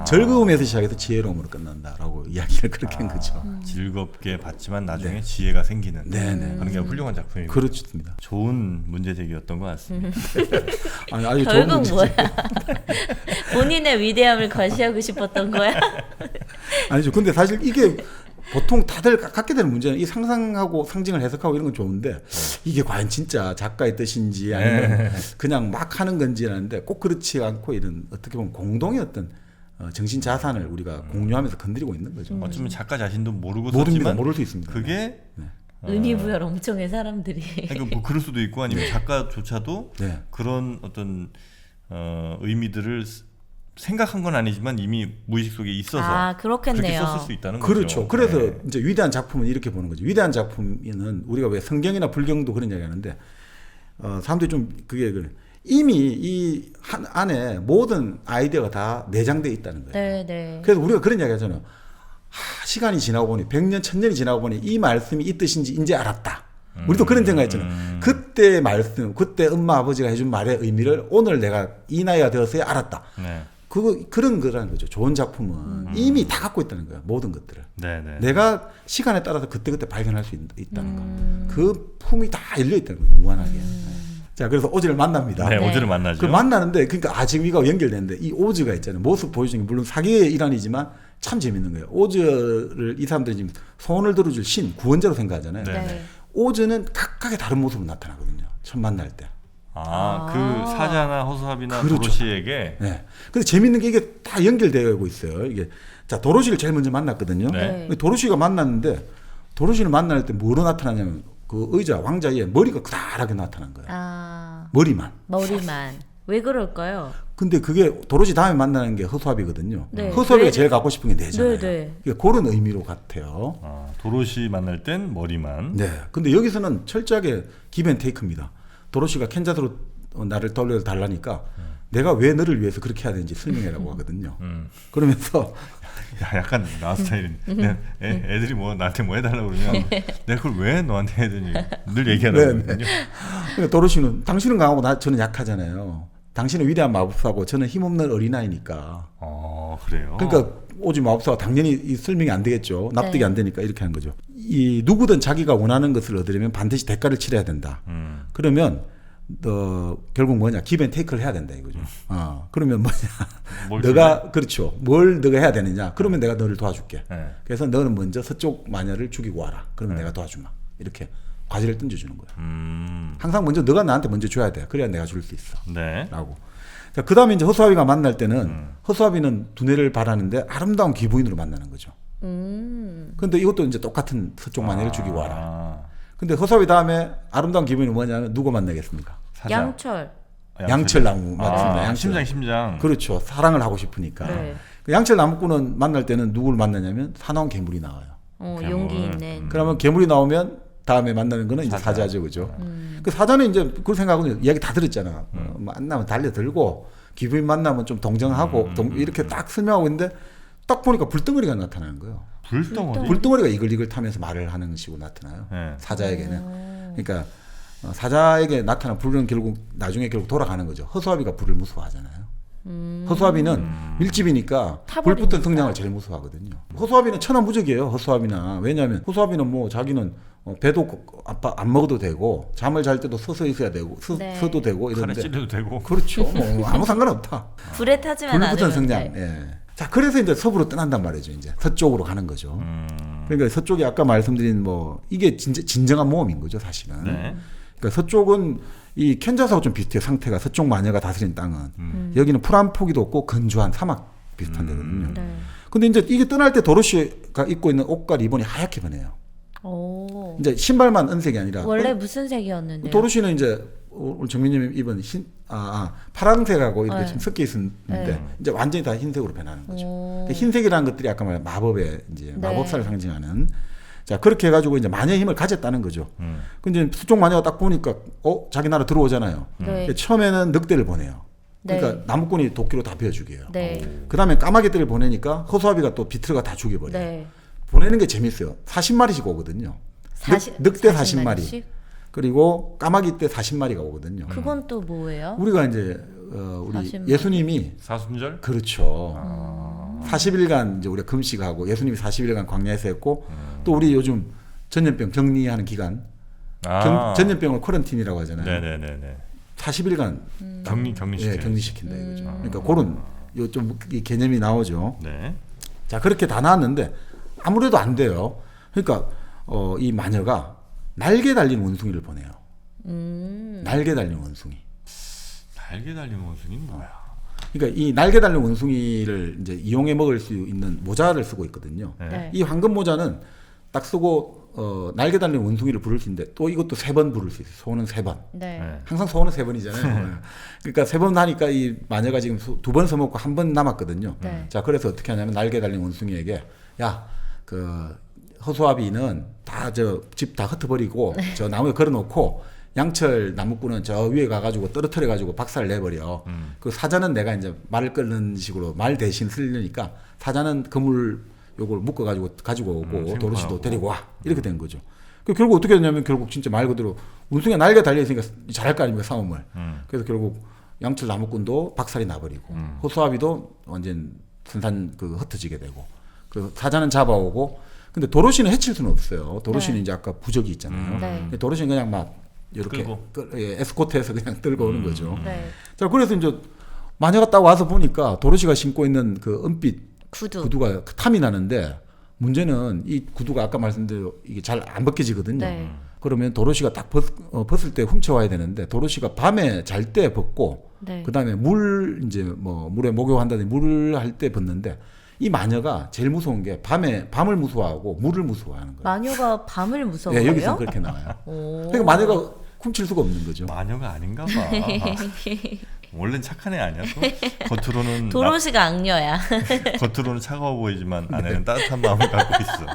즐거움에서 시작해서 지혜로움으로 끝난다라고 이야기를 그렇게 한 거죠. 즐겁게 봤지만 나중에 지혜가 생기는 그런 게 훌륭한 작품이고 그렇습니다. 좋은 문제제기였던 것 같습니다. 아주 좋은 결국 문제죠. 뭐야? 본인의 위대함을 과시하고 싶었던 거야? 아니죠. 근데 사실 이게 보통 다들 갖게 되는 문제는 이 상상하고 상징을 해석하고 이런 건 좋은데 이게 과연 진짜 작가의 뜻인지 아니면 그냥 막 하는 건지 하는데 꼭 그렇지 않고 이런 어떻게 보면 공동의 어떤 정신 자산을 우리가 공유하면서 건드리고 있는 거죠. 어쩌면 작가 자신도 모르고 모릅니다. 썼지만 모를 수 있습니다. 그게 의미부여를 엄청 해 사람들이. 그러니까 뭐 그럴 수도 있고 아니면 작가조차도 네. 그런 어떤 의미들을 생각한 건 아니지만 이미 무의식 속에 있어서 그렇게 그렇겠네요. 썼을 수 있다는 그렇죠. 거죠. 그래서 네. 이제 위대한 작품은 이렇게 보는 거죠. 위대한 작품은 우리가 왜 성경이나 불경도 그런 이야기 하는데 사람들이 좀 그게 이미 이 안에 모든 아이디어가 다 내장되어 있다는 거예요. 네. 그래서 우리가 그런 이야기 하잖아요. 시간이 지나고 보니 100년, 1000년이 지나고 보니 이 말씀이 이 뜻인지 이제 알았다. 우리도 그런 생각했잖아요. 그때 말씀, 그때 엄마 아버지가 해준 말의 의미를 오늘 내가 이 나이가 되어서야 알았다. 네. 그런 거라는 거죠. 좋은 작품은 이미 다 갖고 있다는 거예요. 모든 것들을. 네. 내가 시간에 따라서 그때그때 발견할 수 있다는 거. 그 품이 다 열려 있다는 거예요. 무한하게. 자, 그래서 오즈를 만납니다. 네, 네. 오즈를 만나죠. 그 만나는데 그러니까 지금 이거 연결되는데 이 오즈가 있잖아요. 모습 보여주는 게 물론 사기의 일환이지만 참 재밌는 거예요. 오즈를 이 사람들이 지금 소원을 들어줄 신, 구원자로 생각하잖아요. 네. 오즈는 각각의 다른 모습으로 나타나거든요. 처음 만날 때. 그 사자나 허수아비나 그렇죠. 도로시에게 네. 근데 재밌는 게 이게 다 연결되어 있어요. 이게 자 도로시를 제일 먼저 만났거든요. 네. 도로시가 만났는데 도로시를 만날 때 뭐로 나타나냐면 그 의자 왕자의 머리가 그다랗게 나타난 거예요. 머리만. 왜 그럴까요? 근데 그게 도로시 다음에 만나는 게 허수아비거든요. 네. 허수아비가 제일 갖고 싶은 게 뇌잖아요. 네. 그러니까 그런 의미로 같아요. 도로시 만날 땐 머리만. 네. 근데 여기서는 철저하게 기브앤테이크입니다. 도로시가 캔자스로 나를 떠올려 달라니까 내가 왜 너를 위해서 그렇게 해야 되는지 설명해라고 하거든요. 그러면서 약간 나 스타일인. 애들이 뭐 나한테 뭐 해달라고 그러면 내가 그걸 왜 너한테 해야 되니 늘 얘기하라고 하거든요. 그러니까 도로시는 당신은 강하고 저는 약하잖아요. 당신은 위대한 마법사고 저는 힘없는 어린아이니까. 그래요. 그러니까 오지 마법사가 당연히 이 설명이 안 되겠죠. 납득이 네. 안 되니까 이렇게 하는 거죠. 이 누구든 자기가 원하는 것을 얻으려면 반드시 대가를 치러야 된다. 그러면 결국 뭐냐 기브 테이크를 해야 된다 이거죠. 그러면 뭘 뭐냐 너가 그렇죠. 뭘 너가 해야 되느냐. 그러면 내가 너를 도와줄게. 네. 그래서 너는 먼저 서쪽 마녀를 죽이고 와라. 그러면 내가 도와주마. 이렇게 과제를 던져주는 거예요. 항상 먼저 너가 나한테 먼저 줘야 돼. 그래야 내가 줄 수 있어. 네. 라고. 자, 그 다음에 이제 허수아비가 만날 때는 허수아비는 두뇌를 바라는데 아름다운 귀부인으로 만나는 거죠. 근데 이것도 이제 똑같은 서쪽 마녀를 죽이고 와라. 근데 허수아비 다음에 아름다운 귀부인은 뭐냐면 누구 만나겠습니까? 사자. 양철. 양철나무 맞습니다. 양철. 심장. 그렇죠. 사랑을 하고 싶으니까. 네. 그 양철나무꾼은 만날 때는 누구를 만나냐면 사나운 괴물이 나와요. 용기 있는. 그러면 괴물이 나오면 다음에 만나는 거는 이제 사자죠, 그죠? 그 사자는 이제 그걸 생각하거든요. 이야기 다 들었잖아. 만나면 달려들고 귀부인 만나면 좀 동정하고 이렇게 딱 설명하고 있는데 딱 보니까 불덩어리가 나타나는 거예요. 불덩어리. 불덩어리가 이글이글 타면서 말을 하는 식으로 나타나요. 네. 사자에게는. 그러니까 사자에게 나타난 불은 결국 나중에 결국 돌아가는 거죠. 허수아비가 불을 무서워하잖아요. 허수아비는 밀집이니까 불 붙은 성냥을 제일 무서워하거든요. 허수아비는 천하무적이에요. 허수아비나 왜냐하면 허수아비는 뭐 자기는 배도 안 먹어도 되고 잠을 잘 때도 서서 있어야 되고 서도 되고 칼에 이런데 찌르도 되고. 그렇죠. 뭐 아무 상관없다. 불에 타지만 불 않으면 붙은 성냥. 돼. 예. 자 그래서 이제 서부로 떠난단 말이죠. 이제 서쪽으로 가는 거죠. 그러니까 서쪽이 아까 말씀드린 뭐 이게 진정한 모험인 거죠, 사실은. 네. 그러니까 서쪽은 이 캔자스하고 좀 비슷해요. 상태가 서쪽 마녀가 다스린 땅은 여기는 풀 한 포기도 없고 건조한 사막 비슷한 데거든요. 네. 근데 이제 이게 떠날 때 도로시가 입고 있는 옷과 리본이 하얗게 변해요. 오. 이제 신발만 은색이 아니라 원래 무슨 색이었는데요? 도로시는 이제 우리 정민님이 입은 파란색하고 이렇게 네. 좀 섞여 있었는데 네. 이제 완전히 다 흰색으로 변하는 거죠. 오. 흰색이라는 것들이 아까 말한 마법의 이제 네. 마법사를 상징하는 자 그렇게 해가지고 이제 마녀의 힘을 가졌다는 거죠. 근데 서쪽 마녀가 딱 보니까 자기 나라 들어오잖아요. 네. 처음에는 늑대를 보내요. 그러니까 네. 나무꾼이 도끼로 다 베어 죽여요. 네. 그다음에 까마귀들을 보내니까 허수아비가 또 비틀어가 다 죽여버려요. 네. 보내는 게 재밌어요. 40마리씩 오거든요. 늑대 40마리. 그리고 까마귀 때 40마리가 오거든요. 그건 또 뭐예요? 우리가 이제 우리 40마리. 예수님이 사순절. 그렇죠. 40일간 이제 우리가 금식하고 예수님이 40일간 광야에서 했고 또 우리 요즘 전염병 격리하는 기간 전염병을 쿼런틴이라고 하잖아요. 네네네네. 40일간 격리시켜요. 격리시킨다 이거죠. 그러니까 그런 좀 개념이 나오죠. 네. 자 그렇게 다 나왔는데 아무래도 안 돼요. 그러니까 이 마녀가 날개 달린 원숭이를 보내요. 날개 달린 원숭이. 날개 달린 원숭이는 뭐야? 그러니까 이 날개 달린 원숭이를 이제 이용해 먹을 수 있는 모자를 쓰고 있거든요. 네. 네. 이 황금 모자는 딱 쓰고 날개 달린 원숭이를 부를 수 있는데 또 이것도 3번 부를 수 있어요. 소원은 3번. 네. 네. 항상 소원은 3번이잖아요. 그러니까 3번 하니까 이 마녀가 지금 2번 써먹고 1번 남았거든요. 네. 자 그래서 어떻게 하냐면 날개 달린 원숭이에게 야 그 허수아비는 다 저 집 다 흩어버리고 저 나무에 걸어놓고 양철 나무꾼은 저 위에 가가지고 떨어뜨려가지고 박살을 내버려. 그 사자는 내가 이제 말을 끊는 식으로 말 대신 쓰려니까 사자는 그물 요걸 묶어가지고 가지고 오고 도로시도 데리고 와 이렇게 된 거죠. 그 결국 어떻게 됐냐면 결국 진짜 말 그대로 원숭이가 날개 달려 있으니까 잘할 거 아닙니까 싸움을. 그래서 결국 양철 나무꾼도 박살이 나버리고 허수아비도 완전 산산 흩어지게 되고 그 사자는 잡아오고 근데 도로시는 해칠 수는 없어요. 도로시는 네. 이제 아까 부적이 있잖아요. 네. 근데 도로시는 그냥 막 이렇게 에스코트해서 그냥 끌고 오는 거죠. 네. 자 그래서 이제 마녀가 딱 와서 보니까 도로시가 신고 있는 그 은빛 구두가 탐이 나는데 문제는 이 구두가 아까 말씀드린 이게 잘 안 벗겨지거든요. 네. 그러면 도로시가 딱 벗을 때 훔쳐와야 되는데 도로시가 밤에 잘 때 벗고 네. 그다음에 물에 목욕한다든지 물을 할 때 벗는데 이 마녀가 제일 무서운 게 밤을 무서워하고 물을 무서워하는 거예요. 마녀가 밤을 무서워해요? 네, 여기서 그렇게 나와요. 그러니까 마녀가 훔칠 수가 없는 거죠. 마녀가 아닌가 봐. 원래는 착한 애 아니야 또? 겉으로는 도로시가 악녀야. 겉으로는 차가워 보이지만 안에는 따뜻한 마음을 갖고 있어.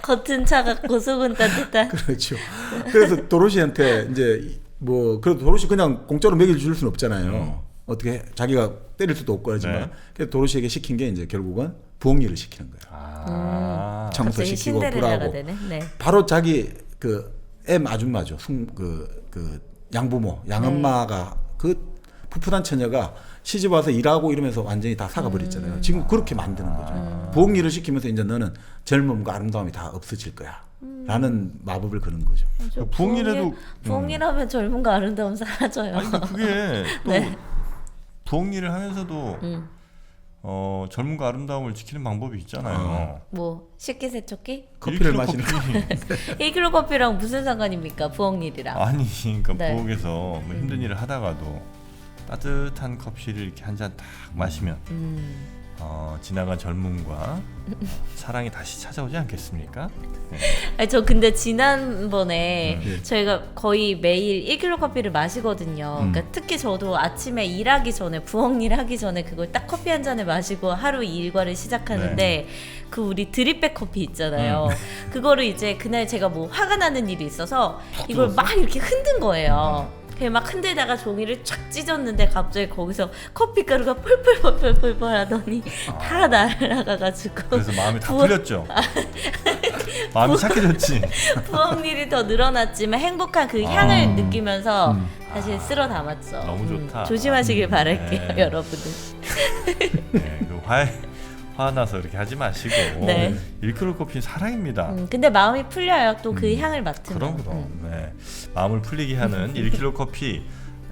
겉은 차갑고 속은 따뜻한. 그렇죠. 그래서 도로시한테 이제 그래도 도로시 그냥 공짜로 먹여 줄 수는 없잖아요. 어떻게 자기가 때릴 수도 없고 하지만 네. 그래서 도로시에게 시킨 게 이제 결국은 부엌일을 시키는 거예요. 청소 갑자기 시키고 신데렐라가 불하고 되네. 네. 바로 자기 M 아줌마죠. 양부모 양엄마가 그 푸푸한 처녀가 시집 와서 일하고 이러면서 완전히 다 사가버렸잖아요. 지금 그렇게 만드는 거죠. 부엌일을 시키면서 이제 너는 젊음과 아름다움이 다 없어질 거야. 라는 마법을 거는 거죠. 부엌일에도 부엌일하면 젊음과 아름다움 사라져요. 아니 근데 그게 또 네. 부엌일을 하면서도 젊음과 아름다움을 지키는 방법이 있잖아요. 뭐 식기세척기? 커피를 1kg 마시는 커피. 1kg 커피랑 무슨 상관입니까? 부엌일이랑. 아니 그러니까 네. 부엌에서 뭐 힘든 일을 하다가도 따뜻한 커피를 이렇게 한 잔 딱 마시면 지나간 젊음과 사랑이 다시 찾아오지 않겠습니까? 네. 아니, 저 근데 지난번에 네. 저희가 거의 매일 1kg 커피를 마시거든요. 그러니까 특히 저도 아침에 일하기 전에 부엌일 하기 전에 그걸 딱 커피 한 잔을 마시고 하루 일과를 시작하는데 그 우리 드립백 커피 있잖아요. 그거를 이제 그날 제가 뭐 화가 나는 일이 있어서 이걸 막 이렇게 흔든 거예요. 그냥 막 흔들다가 종이를 쫙 찢었는데 갑자기 거기서 커피가루가 펄펄펄펄펄 하더니 다 날아가가지고 그래서 마음이 다 부엌- 풀렸죠. 마음이 착해졌지. 부엌일이 더 늘어났지만 행복한 그 향을 느끼면서 다시 쓸어 담았죠. 너무 좋다. 조심하시길 바랄게요, 네. 여러분들. 네, 그 화나서 이렇게 하지 마시고 네. 1kg 커피는 사랑입니다. 근데 마음이 풀려요. 또 그 향을 맡으면. 그럼 네. 마음을 풀리게 하는 1kg 커피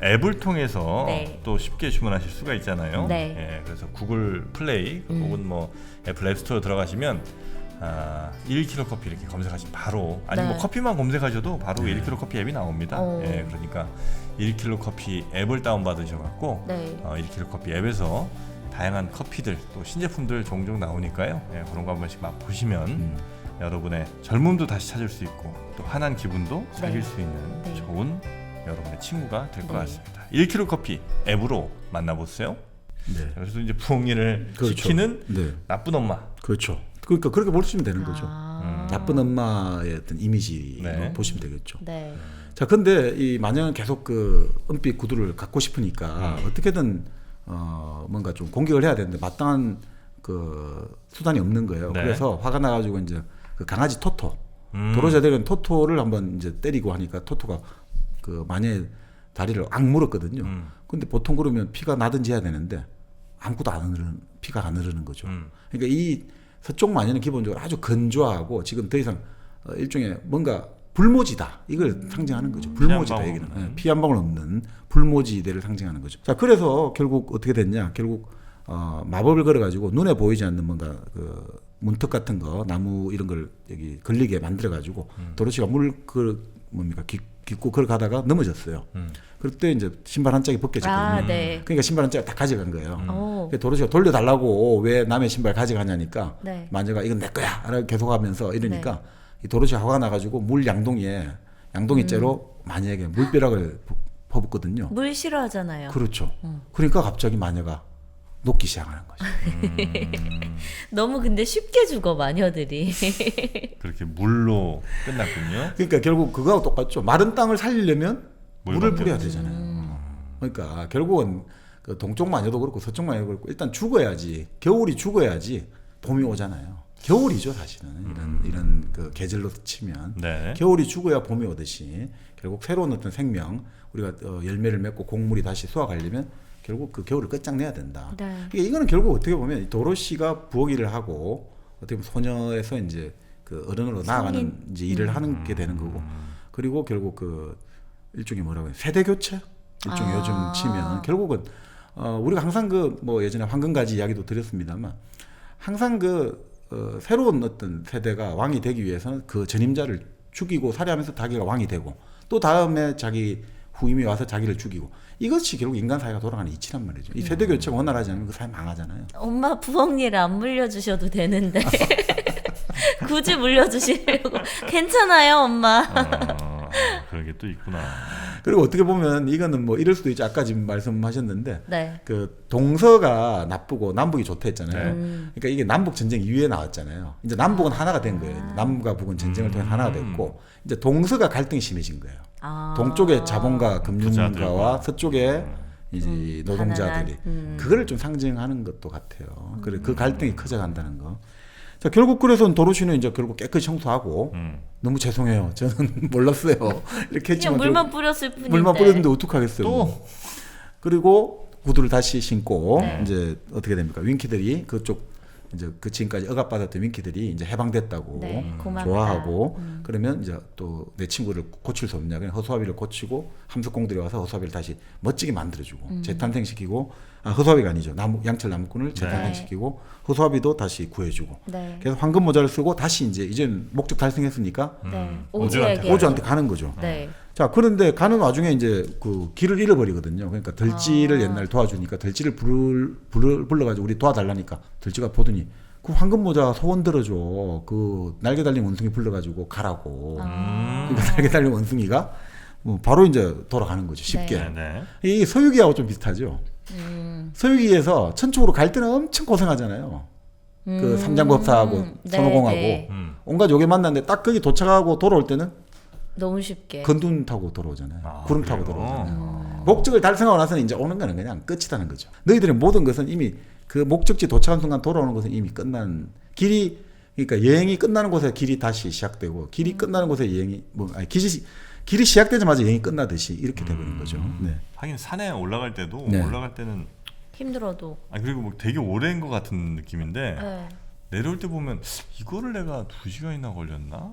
앱을 통해서 네. 또 쉽게 주문하실 수가 있잖아요. 네. 예, 그래서 구글 플레이 혹은 뭐 애플 앱스토어 들어가시면 1kg 커피 이렇게 검색하시면 바로 아니면 네. 뭐 커피만 검색하셔도 바로 1kg 커피 앱이 나옵니다. 오. 예, 그러니까 1kg 커피 앱을 다운 받으셔갖고 네. 1kg 커피 앱에서 다양한 커피들 또 신제품들 종종 나오니까요. 예, 그런 거 한 번씩 막 보시면 여러분의 젊음도 다시 찾을 수 있고 또 환한 기분도 사귈 수 있는 네. 좋은 여러분의 친구가 될 것 네. 같습니다. 1kg 커피 앱으로 만나보세요. 네. 그래서 이제 부엌일을 그렇죠. 지키는 네. 나쁜 엄마. 그렇죠. 그러니까 그렇게 보시면 되는 거죠. 아. 나쁜 엄마의 어떤 이미지로 네. 보시면 되겠죠. 네. 자, 근데 이 마녀는 계속 그 은빛 구두를 갖고 싶으니까 어떻게든 뭔가 좀 공격을 해야 되는데 마땅한 그 수단이 없는 거예요. 네. 그래서 화가 나가지고 이제 그 강아지 토토, 도로자 데리는 토토를 한번 이제 때리고 하니까 토토가 그 마녀의 다리를 악 물었거든요. 근데 보통 그러면 피가 나든지 해야 되는데 아무것도 안 흐르는, 피가 안 흐르는 거죠. 그러니까 이 서쪽 마녀는 기본적으로 아주 건조하고 지금 더 이상 일종의 뭔가 불모지다 이걸 상징하는 거죠. 불모지다 피 한 얘기는 방울. 피 한 방울 없는 불모지대를 상징하는 거죠. 자, 그래서 결국 어떻게 됐냐? 결국 마법을 걸어가지고 눈에 보이지 않는 뭔가 그 문턱 같은 거 나무 이런 걸 여기 걸리게 만들어가지고 도로시가 뭡니까 깃고 걸어가다가 넘어졌어요. 그때 이제 신발 한 짝이 벗겨졌거든요. 아, 네. 그러니까 신발 한 짝을 다 가져간 거예요. 오. 그래서 도로시가 돌려달라고 왜 남의 신발 가져가냐니까 네. 마녀가 이건 내 거야 라고 계속하면서 이러니까 이 도로시가 화가 나가지고 물 양동이째로 마녀에게 물벼락을 퍼붓거든요. 물 싫어하잖아요. 그렇죠. 그러니까 갑자기 마녀가 녹기 시작하는 거죠. 너무 근데 쉽게 죽어 마녀들이. 그렇게 물로 끝났군요. 그러니까 결국 그거하고 똑같죠. 마른 땅을 살리려면 물을 물 뿌려야 되잖아요. 그러니까 결국은 그 동쪽 마녀도 그렇고 서쪽 마녀도 그렇고 일단 죽어야지, 겨울이 죽어야지 봄이 오잖아요. 겨울이죠 사실은 이런 그 계절로 치면 네. 겨울이 죽어야 봄이 오듯이 결국 새로운 어떤 생명 우리가 열매를 맺고 곡물이 다시 수확하려면 결국 그 겨울을 끝장내야 된다. 네. 그러니까 이거는 결국 어떻게 보면 도로시가 부엌일을 하고 어떻게 보면 소녀에서 이제 그 어른으로 나아가는 이제 일을 하는 게 되는 거고 그리고 결국 그 일종의 뭐라고 해요 세대 교체 일종의 요즘 치면 결국은 우리가 항상 그 뭐 예전에 황금가지 이야기도 드렸습니다만 항상 그 새로운 어떤 세대가 왕이 되기 위해서는 그 전임자를 죽이고 살해하면서 자기가 왕이 되고 또 다음에 자기 후임이 와서 자기를 죽이고 이것이 결국 인간 사회가 돌아가는 이치란 말이죠. 이 세대 교체가 원활하지 않으면 그 사회 망하잖아요. 엄마 부엌일 안 물려주셔도 되는데 굳이 물려주시려고 괜찮아요 엄마. 그런 게 또 있구나. 그리고 어떻게 보면 이거는 뭐 이럴 수도 있죠. 아까 지금 말씀하셨는데 네. 그 동서가 나쁘고 남북이 좋다 했잖아요. 네. 그러니까 이게 남북 전쟁 이후에 나왔잖아요. 이제 남북은 하나가 된 거예요. 남과 북은 전쟁을 통해 하나가 됐고 이제 동서가 갈등이 심해진 거예요. 동쪽의 자본가 금융가와 부자들과. 서쪽의 이제 노동자들이 그거를 좀 상징하는 것도 같아요. 그래 그 갈등이 커져간다는 거. 자, 결국 그래서 도로시는 이제 결국 깨끗이 청소하고 너무 죄송해요. 저는 몰랐어요. 이렇게 그냥 했지만 물만 뿌렸을 뿐인데. 물만 뿌렸는데 어떡하겠어요. 또? 그리고 구두를 다시 신고 네. 이제 어떻게 됩니까? 윙키들이 그쪽 이제 그 지금까지 억압받았던 윙키들이 이제 해방됐다고 고맙다. 좋아하고 그러면 이제 또 내 친구를 고칠 수 없냐 그냥 허수아비를 고치고 함석공들이 와서 허수아비를 다시 멋지게 만들어주고 재탄생시키고 허수아비가 아니죠 양철 나무꾼을 재탄생시키고 허수아비도 다시 구해주고 네. 그래서 황금 모자를 쓰고 다시 이제는 목적 달성했으니까 네. 오즈한테. 오즈한테 가는 거죠. 네. 자 그런데 가는 와중에 이제 그 길을 잃어버리거든요. 그러니까 덜지를 옛날 도와주니까 덜지를 불러가지고 우리 도와달라니까 덜지가 보더니 그 황금 모자 소원 들어줘. 그 날개 달린 원숭이 불러가지고 가라고. 그러니까 날개 달린 원숭이가 뭐 바로 이제 돌아가는 거죠. 쉽게. 네. 네. 이 서유기하고 좀 비슷하죠. 서유기에서 천축으로 갈 때는 엄청 고생하잖아요. 그 삼장법사하고 손오공하고 네. 온갖 요괴 만났는데 딱 거기 도착하고 돌아올 때는 너무 쉽게. 건둔 타고 돌아오잖아요. 구름 타고 그래요? 돌아오잖아요. 목적을 달성하고 나서는 이제 오는 거는 그냥 끝이라는 거죠. 너희들의 모든 것은 이미 그 목적지 도착한 순간 돌아오는 것은 이미 끝난 길이 그러니까 여행이 끝나는 곳에 길이 다시 시작되고 길이 끝나는 곳에 여행이 길이 시작되자마자 여행이 끝나듯이 이렇게 되버린 거죠. 네. 하긴 산에 올라갈 때도 네. 올라갈 때는 힘들어도. 그리고 뭐 되게 오래인 것 같은 느낌인데 네. 내려올 때 보면 이거를 내가 2시간이나 걸렸나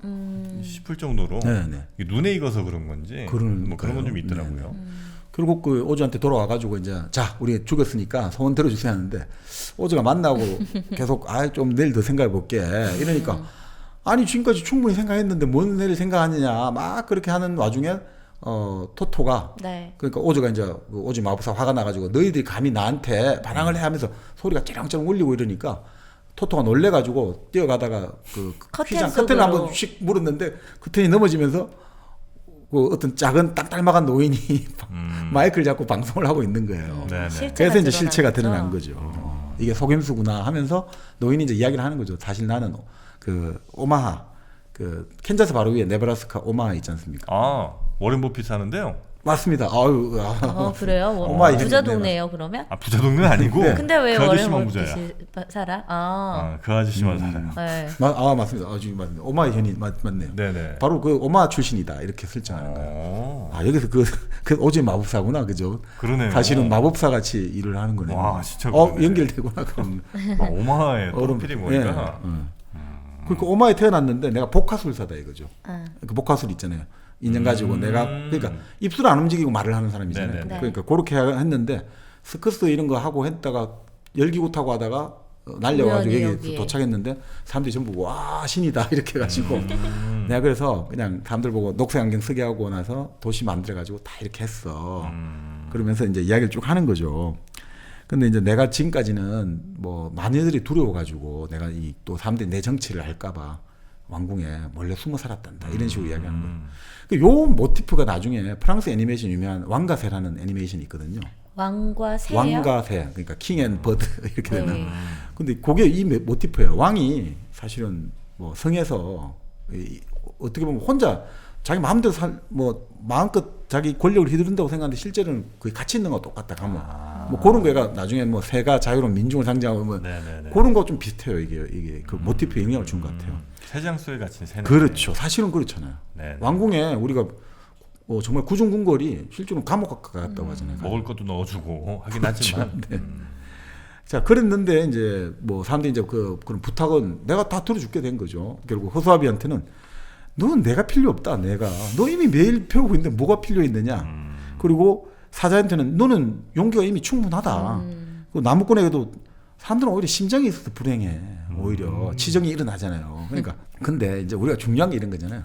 싶을 정도로 네, 네. 이게 눈에 익어서 그런 건지 뭐 그런 건 좀 있더라고요. 결국 그 오즈한테 돌아와가지고 이제 자 우리 죽였으니까 소원 들어주세요 하는데 오즈가 만나고 계속 좀 내일 더 생각해 볼게 이러니까 아니 지금까지 충분히 생각했는데 뭔 내일 생각하느냐 막 그렇게 하는 와중에 토토가 네. 그러니까 오즈가 이제 그 오즈 마법사 화가 나가지고 너희들이 감히 나한테 반항을 해 하면서 소리가 찌렁찌렁 울리고 이러니까 토토가 놀래가지고 뛰어가다가 그 커튼 휘장 속으로. 커튼을 한번 휙 물었는데 커튼이 넘어지면서 그 어떤 작은 딱달막한 노인이 마이크를 잡고 방송을 하고 있는 거예요. 네, 네. 실제가 그래서 이제 실체가 드러난 드러난 거죠. 이게 속임수구나 하면서 노인이 이제 이야기를 하는 거죠. 사실 나는 그 오마하 그 캔자스 바로 위에 네브라스카 오마하 있지 않습니까? 워렌 버핏 사는데요. 맞습니다. 그래요? 오마하 부자 이름이 동네예요 그러면? 부자 동네는 아니고 네. 근데 왜 그 워렌 아저씨만 부자야. 버핏이 살아? 그 아저씨만 살아요. 네. 맞습니다. 지금 맞습니다. 오마하 현이 맞네요. 네네. 바로 그 오마하 출신이다 이렇게 설정하는 거예요. 여기서 그 오즈 마법사구나 그죠? 그러네요. 사실은 마법사 같이 일을 하는 거네요. 와, 진짜 그러네. 연결되구나 그럼. 오마하의 또 필이 보니까 그러니까 오마에 태어났는데 내가 복화술사다 이거죠. 그 복화술 있잖아요. 인연 가지고 내가 그러니까 입술 안 움직이고 말을 하는 사람이잖아요. 네네네. 그러니까 그렇게 했는데 스커스 이런 거 하고 했다가 열기구 타고 하다가 날려가지고 우연히 여기 여기에. 도착했는데 사람들이 전부 와 신이다 이렇게 해가지고 내가 그래서 그냥 사람들 보고 녹색 안경 쓰게 하고 나서 도시 만들어가지고 다 이렇게 했어. 그러면서 이제 이야기를 쭉 하는 거죠. 근데 이제 내가 지금까지는 뭐 마녀들이 두려워가지고 내가 이 또 사람들이 내 정치를 할까봐 왕궁에 몰래 숨어 살았단다 이런 식으로 이야기하는 거예요. 요 모티프가 나중에 프랑스 애니메이션 유명한 왕가새라는 애니메이션이 있거든요. 왕과 새요? 왕가새 그러니까 킹 앤 버드 이렇게 네. 되는. 근데 그게 이 모티프예요. 왕이 사실은 뭐 성에서 어떻게 보면 혼자 자기 마음대로 뭐 마음껏 자기 권력을 휘두른다고 생각하는데 실제로는 거의 같이 있는 거 똑같다 가면 뭐 그런 거가 나중에 뭐 새가 자유로운 민중을 상징하고 뭐 네네네. 그런 거 좀 비슷해요. 이게 그 모티프에 영향을 준 것 같아요. 새장수에 갇힌 새는 그렇죠. 사실은 그렇잖아요. 네. 왕궁에 우리가 정말 구중궁궐이 실제로 감옥 같다고 하잖아요. 먹을 것도 넣어주고 하긴 하지만 네. 자, 그랬는데 이제 뭐 사람들이 이제 그런 부탁은 내가 다 들어줄게 된 거죠. 결국 허수아비한테는 넌 내가 필요 없다. 너 이미 매일 배우고 있는데 뭐가 필요 있느냐. 그리고 사자한테는 너는 용기가 이미 충분하다. 그 나무꾼에게도 사람들은 오히려 심정이 있어서 불행해. 오히려 치정이 일어나잖아요. 그러니까 근데 이제 우리가 중요한 게 이런 거잖아요.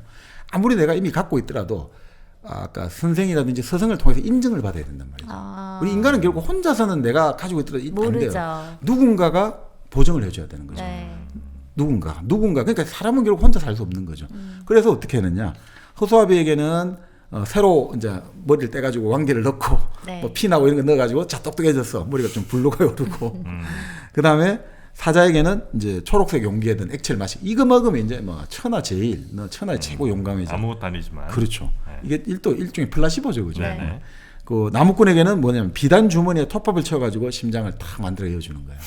아무리 내가 이미 갖고 있더라도 아까 선생이라든지 서성을 통해서 인정을 받아야 된단 말이죠. 우리 인간은 결국 혼자서는 내가 가지고 있더라도 안 모르죠. 돼요. 누군가가 보정을 해줘야 되는 거죠. 네. 누군가 그러니까 사람은 결국 혼자 살 수 없는 거죠. 그래서 어떻게 했느냐? 허수아비에게는 새로 이제 머리를 떼가지고 왕개를 넣고 네. 뭐 피나고 이런 거 넣어가지고 자 똑똑해졌어. 머리가 좀 불로가 오르고 그 다음에 사자에게는 이제 초록색 용기에 든 액체를 마시고 이거 먹으면 이제 뭐 천하 제일, 너 천하의 최고 용감해져. 아무것도 아니지만 그렇죠. 네. 이게 일종의 플라시보죠, 그죠? 네네. 그 나무꾼에게는 뭐냐면 비단 주머니에 톱밥을 채워가지고 심장을 탁 만들어 이어주는 거예요.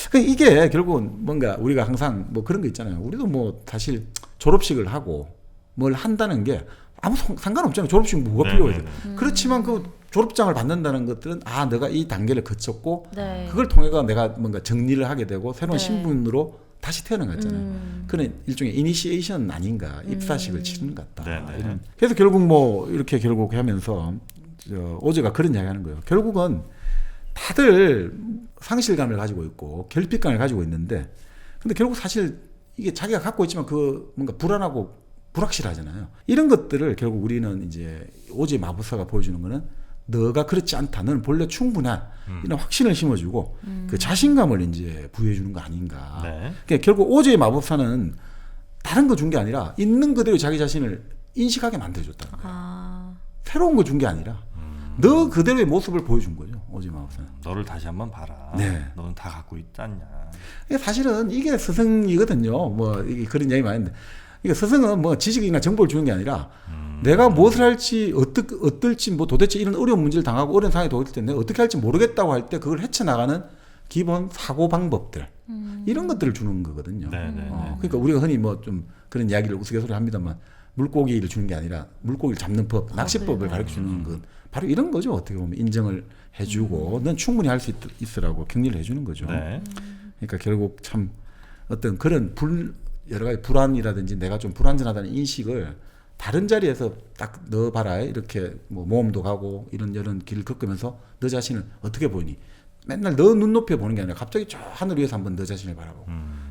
그러니까 이게 결국은 뭔가 우리가 항상 뭐 그런 거 있잖아요. 우리도 뭐 사실 졸업식을 하고 뭘 한다는 게 아무 상관없잖아요. 졸업식 뭐가 네, 필요해요. 네, 그렇지만 그 졸업장을 받는다는 것들은 내가 이 단계를 거쳤고 네. 그걸 통해서 내가 뭔가 정리를 하게 되고 새로운 네. 신분으로 다시 태어나갔잖아요. 그런 일종의 이니시에이션 아닌가, 입사식을 치르는 것 같다. 네, 네. 이런. 그래서 결국 뭐 이렇게 결국 하면서 오즈가 그런 이야기하는 거예요. 결국은 다들 상실감을 가지고 있고 결핍감을 가지고 있는데, 근데 결국 사실 이게 자기가 갖고 있지만 그 뭔가 불안하고 불확실하잖아요. 이런 것들을 결국 우리는 이제 오즈의 마법사가 보여주는 거는 너가 그렇지 않다. 너는 본래 충분한 이런 확신을 심어주고 그 자신감을 이제 부여해주는 거 아닌가. 네. 그러니까 결국 오즈의 마법사는 다른 거 준 게 아니라 있는 그대로 자기 자신을 인식하게 만들어줬다는 거예요. 아, 새로운 거 준 게 아니라 너 그대로의 모습을 보여준 거죠. 오즈의 마법사는. 너를 다시 한번 봐라. 네. 너는 다 갖고 있지 않냐. 사실은 이게 스승이거든요. 뭐 이게 그런 이야기 많이 했는데, 이게 스승은 뭐 지식이나 정보를 주는 게 아니라 내가 무엇을 할지 어떨지 뭐 도대체 이런 어려운 문제를 당하고 어려운 상황에 놓일 때 내가 어떻게 할지 모르겠다고 할 때 그걸 헤쳐나가는 기본 사고 방법들 이런 것들을 주는 거거든요. 네, 네, 네. 그러니까 우리가 흔히 뭐 좀 그런 이야기를 우스갯소리 합니다만 물고기를 주는 게 아니라 물고기를 잡는 법, 낚시법을 가르쳐 주는 것 바로 이런 거죠. 어떻게 보면 인정을 해주고 넌 충분히 할 수 있으라고 격려를 해주는 거죠. 네. 그러니까 결국 참 어떤 그런 여러 가지 불안이라든지 내가 좀 불안전하다는 인식을 다른 자리에서 딱 넣어봐라. 이렇게 뭐 모험도 가고 이런 길을 겪으면서 너 자신을 어떻게 보이니? 맨날 너 눈높이에 보는 게 아니라 갑자기 저 하늘 위에서 한번 너 자신을 바라보고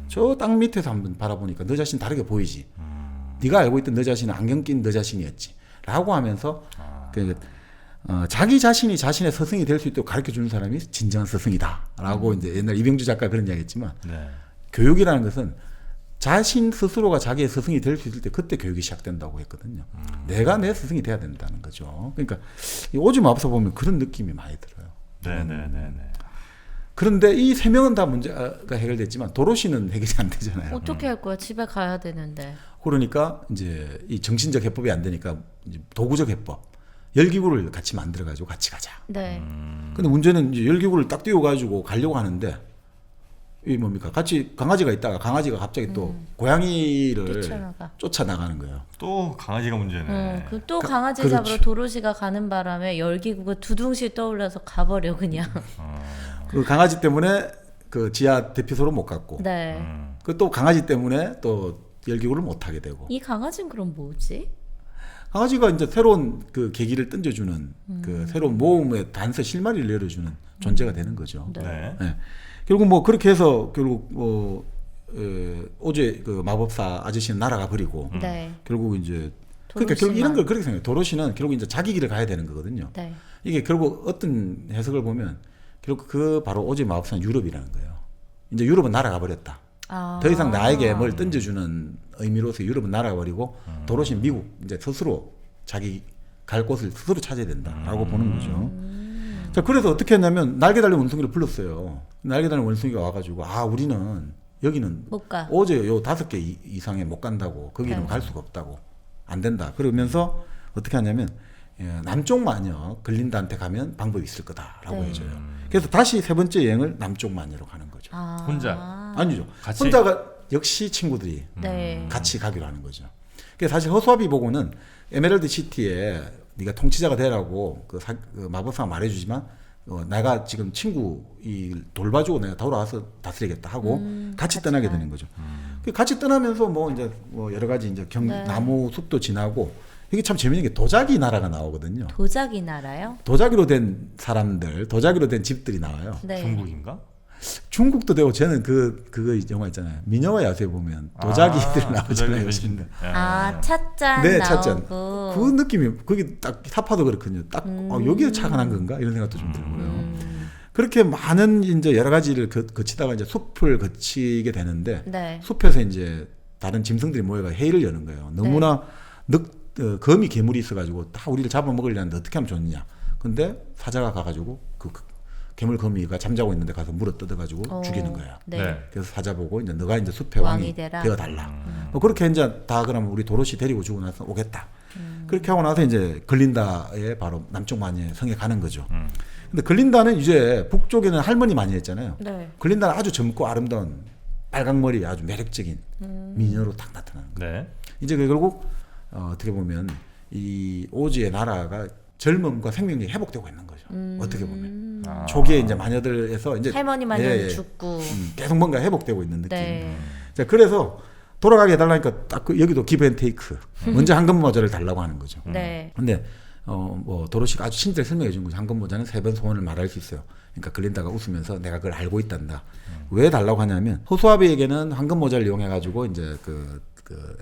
저 땅 밑에서 한번 바라보니까 너 자신 다르게 보이지. 네가 알고 있던 너 자신은 안경 낀 너 자신이었지. 라고 하면서 자기 자신이 자신의 스승이 될 수 있도록 가르쳐주는 사람이 진정한 스승이다. 라고 이제 옛날 이병주 작가 그런 이야기 했지만 네. 교육이라는 것은 자신 스스로가 자기의 스승이 될 수 있을 때 그때 교육이 시작된다고 했거든요. 내가 내 스승이 돼야 된다는 거죠. 그러니까 이 오즈 마법사 보면 그런 느낌이 많이 들어요. 네, 네, 네, 네. 그런데 이 세 명은 다 문제가 해결됐지만 도로시는 해결이 안 되잖아요. 어떻게 할 거야? 집에 가야 되는데. 그러니까 이제 이 정신적 해법이 안 되니까 이제 도구적 해법, 열기구를 같이 만들어 가지고 같이 가자. 네. 근데 문제는 이제 열기구를 딱 띄워 가지고 가려고 하는데 이 뭡니까? 같이 강아지가 있다가 강아지가 갑자기 또 고양이를 쫓아나가는 거예요. 또 강아지가 문제네. 또 강아지 그렇지. 잡으러 도로시가 가는 바람에 열기구가 두둥실 떠올라서 가버려 그냥. 그 강아지 때문에 그 지하 대피소로 못 갔고, 네. 그 또 강아지 때문에 또 열기구를 못 하게 되고. 이 강아지는 그럼 뭐지? 강아지가 이제 새로운 그 계기를 던져주는 그 새로운 모험의 단서 실마리를 열어주는 존재가 되는 거죠. 네. 네. 네. 결국 뭐 그렇게 해서 결국 어제 그 마법사 아저씨는 날아가 버리고 네. 결국 이제 그러니까 결국 이런 걸 그렇게 생각해요. 도로시는 결국 이제 자기 길을 가야 되는 거거든요. 네. 이게 결국 어떤 해석을 보면 결국 그 바로 오즈의 마법사는 유럽이라는 거예요. 이제 유럽은 날아가 버렸다. 더 이상 나에게 뭘 던져주는 의미로서 유럽은 날아가 버리고 도로시는 미국 이제 스스로 자기 갈 곳을 스스로 찾아야 된다라고 보는 거죠. 자, 그래서 어떻게 했냐면 날개 달린 원숭이를 불렀어요. 날개 달린 원숭이가 와가지고 우리는 여기는 못 가. 어제 요 5개 이상에 못 간다고 거기는 네. 갈 수가 없다고 안 된다. 그러면서 어떻게 하냐면 남쪽 마녀 글린다한테 가면 방법이 있을 거다라고 네. 해줘요. 그래서 다시 세 번째 여행을 남쪽 마녀로 가는 거죠. 혼자? 아니죠. 같이? 혼자가 역시 친구들이 네. 같이 가기로 하는 거죠. 그래서 사실 허수아비 보고는 에메랄드 시티에 네가 통치자가 되라고 그 마법사가 말해주지만 내가 지금 친구 돌봐주고 내가 돌아와서 다스리겠다 하고 같이 떠나게 되는 거죠. 같이 떠나면서 뭐 이제 뭐 여러 가지 이제 네. 나무 숲도 지나고 이게 참 재밌는 게 도자기 나라가 나오거든요. 도자기 나라요? 도자기로 된 사람들, 도자기로 된 집들이 나와요. 네. 중국인가? 중국도 되고 저는 그거 영화 있잖아요. 미녀와 야수에 보면 도자기들 나오잖아요. 도자기 찻잔 네, 나오고. 찻잔. 그 느낌이 그게 딱 사파도 그렇거든요. 딱 여기에 착안한 건가 이런 생각도 좀 들고요. 그렇게 많은 이제 여러 가지를 거치다가 이제 숲을 거치게 되는데 네. 숲에서 이제 다른 짐승들이 모여가 회의를 여는 거예요. 너무나 거미 괴물이 있어가지고 다 우리를 잡아먹으려는데 어떻게 하면 좋느냐. 근데 사자가 가가지고 그 괴물 거미가 잠자고 있는데 가서 물어 뜯어가지고 죽이는 거예요. 네. 네. 그래서 사자 보고 이제 너가 이제 숲의 왕이 되어달라. 뭐 그렇게 이제 다 그러면 우리 도로시 데리고 주고 나서 오겠다. 그렇게 하고 나서 이제 글린다의 바로 남쪽 마녀의 성에 가는 거죠. 근데 글린다는 이제 북쪽에는 할머니 마녀였잖아요. 네. 글린다는 아주 젊고 아름다운 빨강머리 아주 매력적인 미녀로 딱 나타나는 거예요. 네. 이제 결국 어떻게 보면 이 오즈의 나라가 젊음과 생명력이 회복되고 있는 거죠. 어떻게 보면 초기에 이제 마녀들에서 이제 할머니 마녀는 죽고 계속 뭔가 회복되고 있는 느낌. 네. 자, 그래서 돌아가게 해달라니까 딱 여기도 기브 앤 테이크. 먼저 황금 모자를 달라고 하는 거죠. 네. 근데 뭐 도로시가 아주 친절히 설명해 준 거죠. 황금 모자는 3번 소원을 말할 수 있어요. 그러니까 글린다가 웃으면서 내가 그걸 알고 있단다. 왜 달라고 하냐면 호수아비에게는 황금 모자를 이용해 가지고 이제 그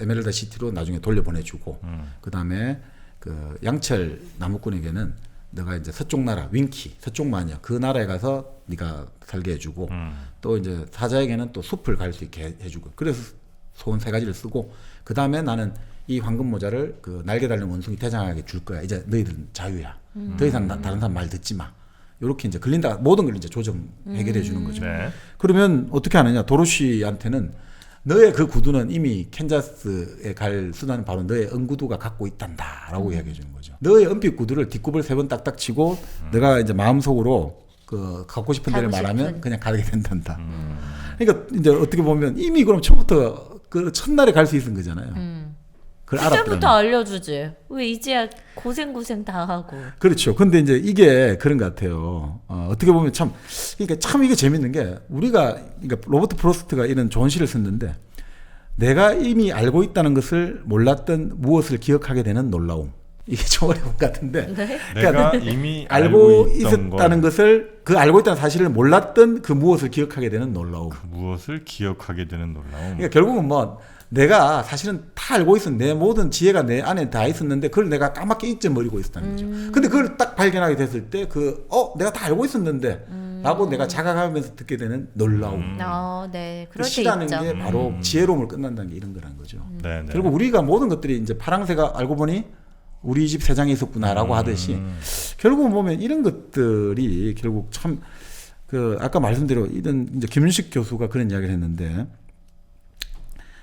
에메랄드 시티로 나중에 돌려보내주고 그다음에 그 양철 나무꾼에게는 너가 이제 서쪽 나라 윙키 서쪽 마녀 그 나라에 가서 네가 살게 해주고 또 이제 사자에게는 또 숲을 갈 수 있게 해주고 그래서 소원 3가지를 쓰고 그 다음에 나는 이 황금 모자를 그 날개 달린 원숭이 대장에게 줄 거야. 이제 너희들은 자유야. 더 이상 다른 사람 말 듣지 마. 요렇게 이제 글린다 모든 걸 이제 조정 해결해 주는 거죠. 네. 그러면 어떻게 하느냐? 도로시한테는 너의 그 구두는 이미 캔자스에 갈 수단은 바로 너의 은구두가 갖고 있단다라고 이야기해 주는 거죠. 너의 은빛 구두를 뒷굽을 3번 딱딱 치고 너가 이제 마음속으로 그 갖고 싶은 데를 말하면 그냥 가게 된단다. 그러니까 이제 어떻게 보면 이미 그럼 처음부터 그 첫날에 갈 수 있는 거잖아요. 그걸 그때부터 알았더라면. 알려주지. 왜 이제야 고생 다 하고. 그렇죠. 근데 이제 이게 그런 것 같아요. 어떻게 보면 참, 그러니까 참 이게 재밌는 게 우리가, 그러니까 로버트 프로스트가 이런 좋은 시를 썼는데 내가 이미 알고 있다는 것을 몰랐던 무엇을 기억하게 되는 놀라움. 이게 좀 어려운 것 같은데. 네? 내가 이미 알고 있던 있었다는 것을 그 알고 있다는 사실을 몰랐던 그 무엇을 기억하게 되는 놀라움. 무엇을 기억하게 되는 놀라움. 그러니까 결국은 뭐 내가 사실은 다 알고 있었는데 내 모든 지혜가 내 안에 다 있었는데 그걸 내가 까맣게 잊어버리고 있었다는 거죠. 근데 그걸 딱 발견하게 됐을 때 내가 다 알고 있었는데 라고 내가 자각하면서 듣게 되는 놀라움. 네. 그 그럴 때 시라는 있죠. 게 바로 지혜로움을 끝난다는 게 이런 거라는 거죠. 네, 네. 결국 우리가 모든 것들이 이제 파랑새가 알고 보니 우리 집 새장에 있었구나라고 하듯이 결국 보면 이런 것들이 결국 참 그 아까 말씀대로 이런 이제 김윤식 교수가 그런 이야기를 했는데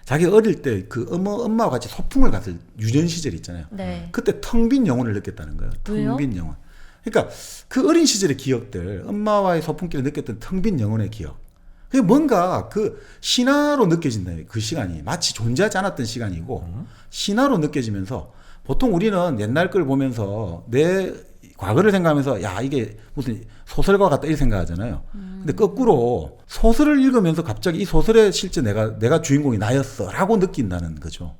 자기 어릴 때 그 엄마와 같이 소풍을 갔을 유년 시절 있잖아요. 네. 그때 텅 빈 영혼을 느꼈다는 거예요. 왜요? 텅 빈 영혼. 그러니까 그 어린 시절의 기억들, 엄마와의 소풍길에 느꼈던 텅 빈 영혼의 기억. 그게 뭔가 그 신화로 느껴진다. 그 시간이 마치 존재하지 않았던 시간이고 신화로 느껴지면서 보통 우리는 옛날 걸 보면서 내 과거를 생각하면서 야 이게 무슨 소설과 같다 이렇게 생각하잖아요. 근데 거꾸로 소설을 읽으면서 갑자기 이 소설의 실제 내가 주인공이 나였어라고 느낀다는 거죠.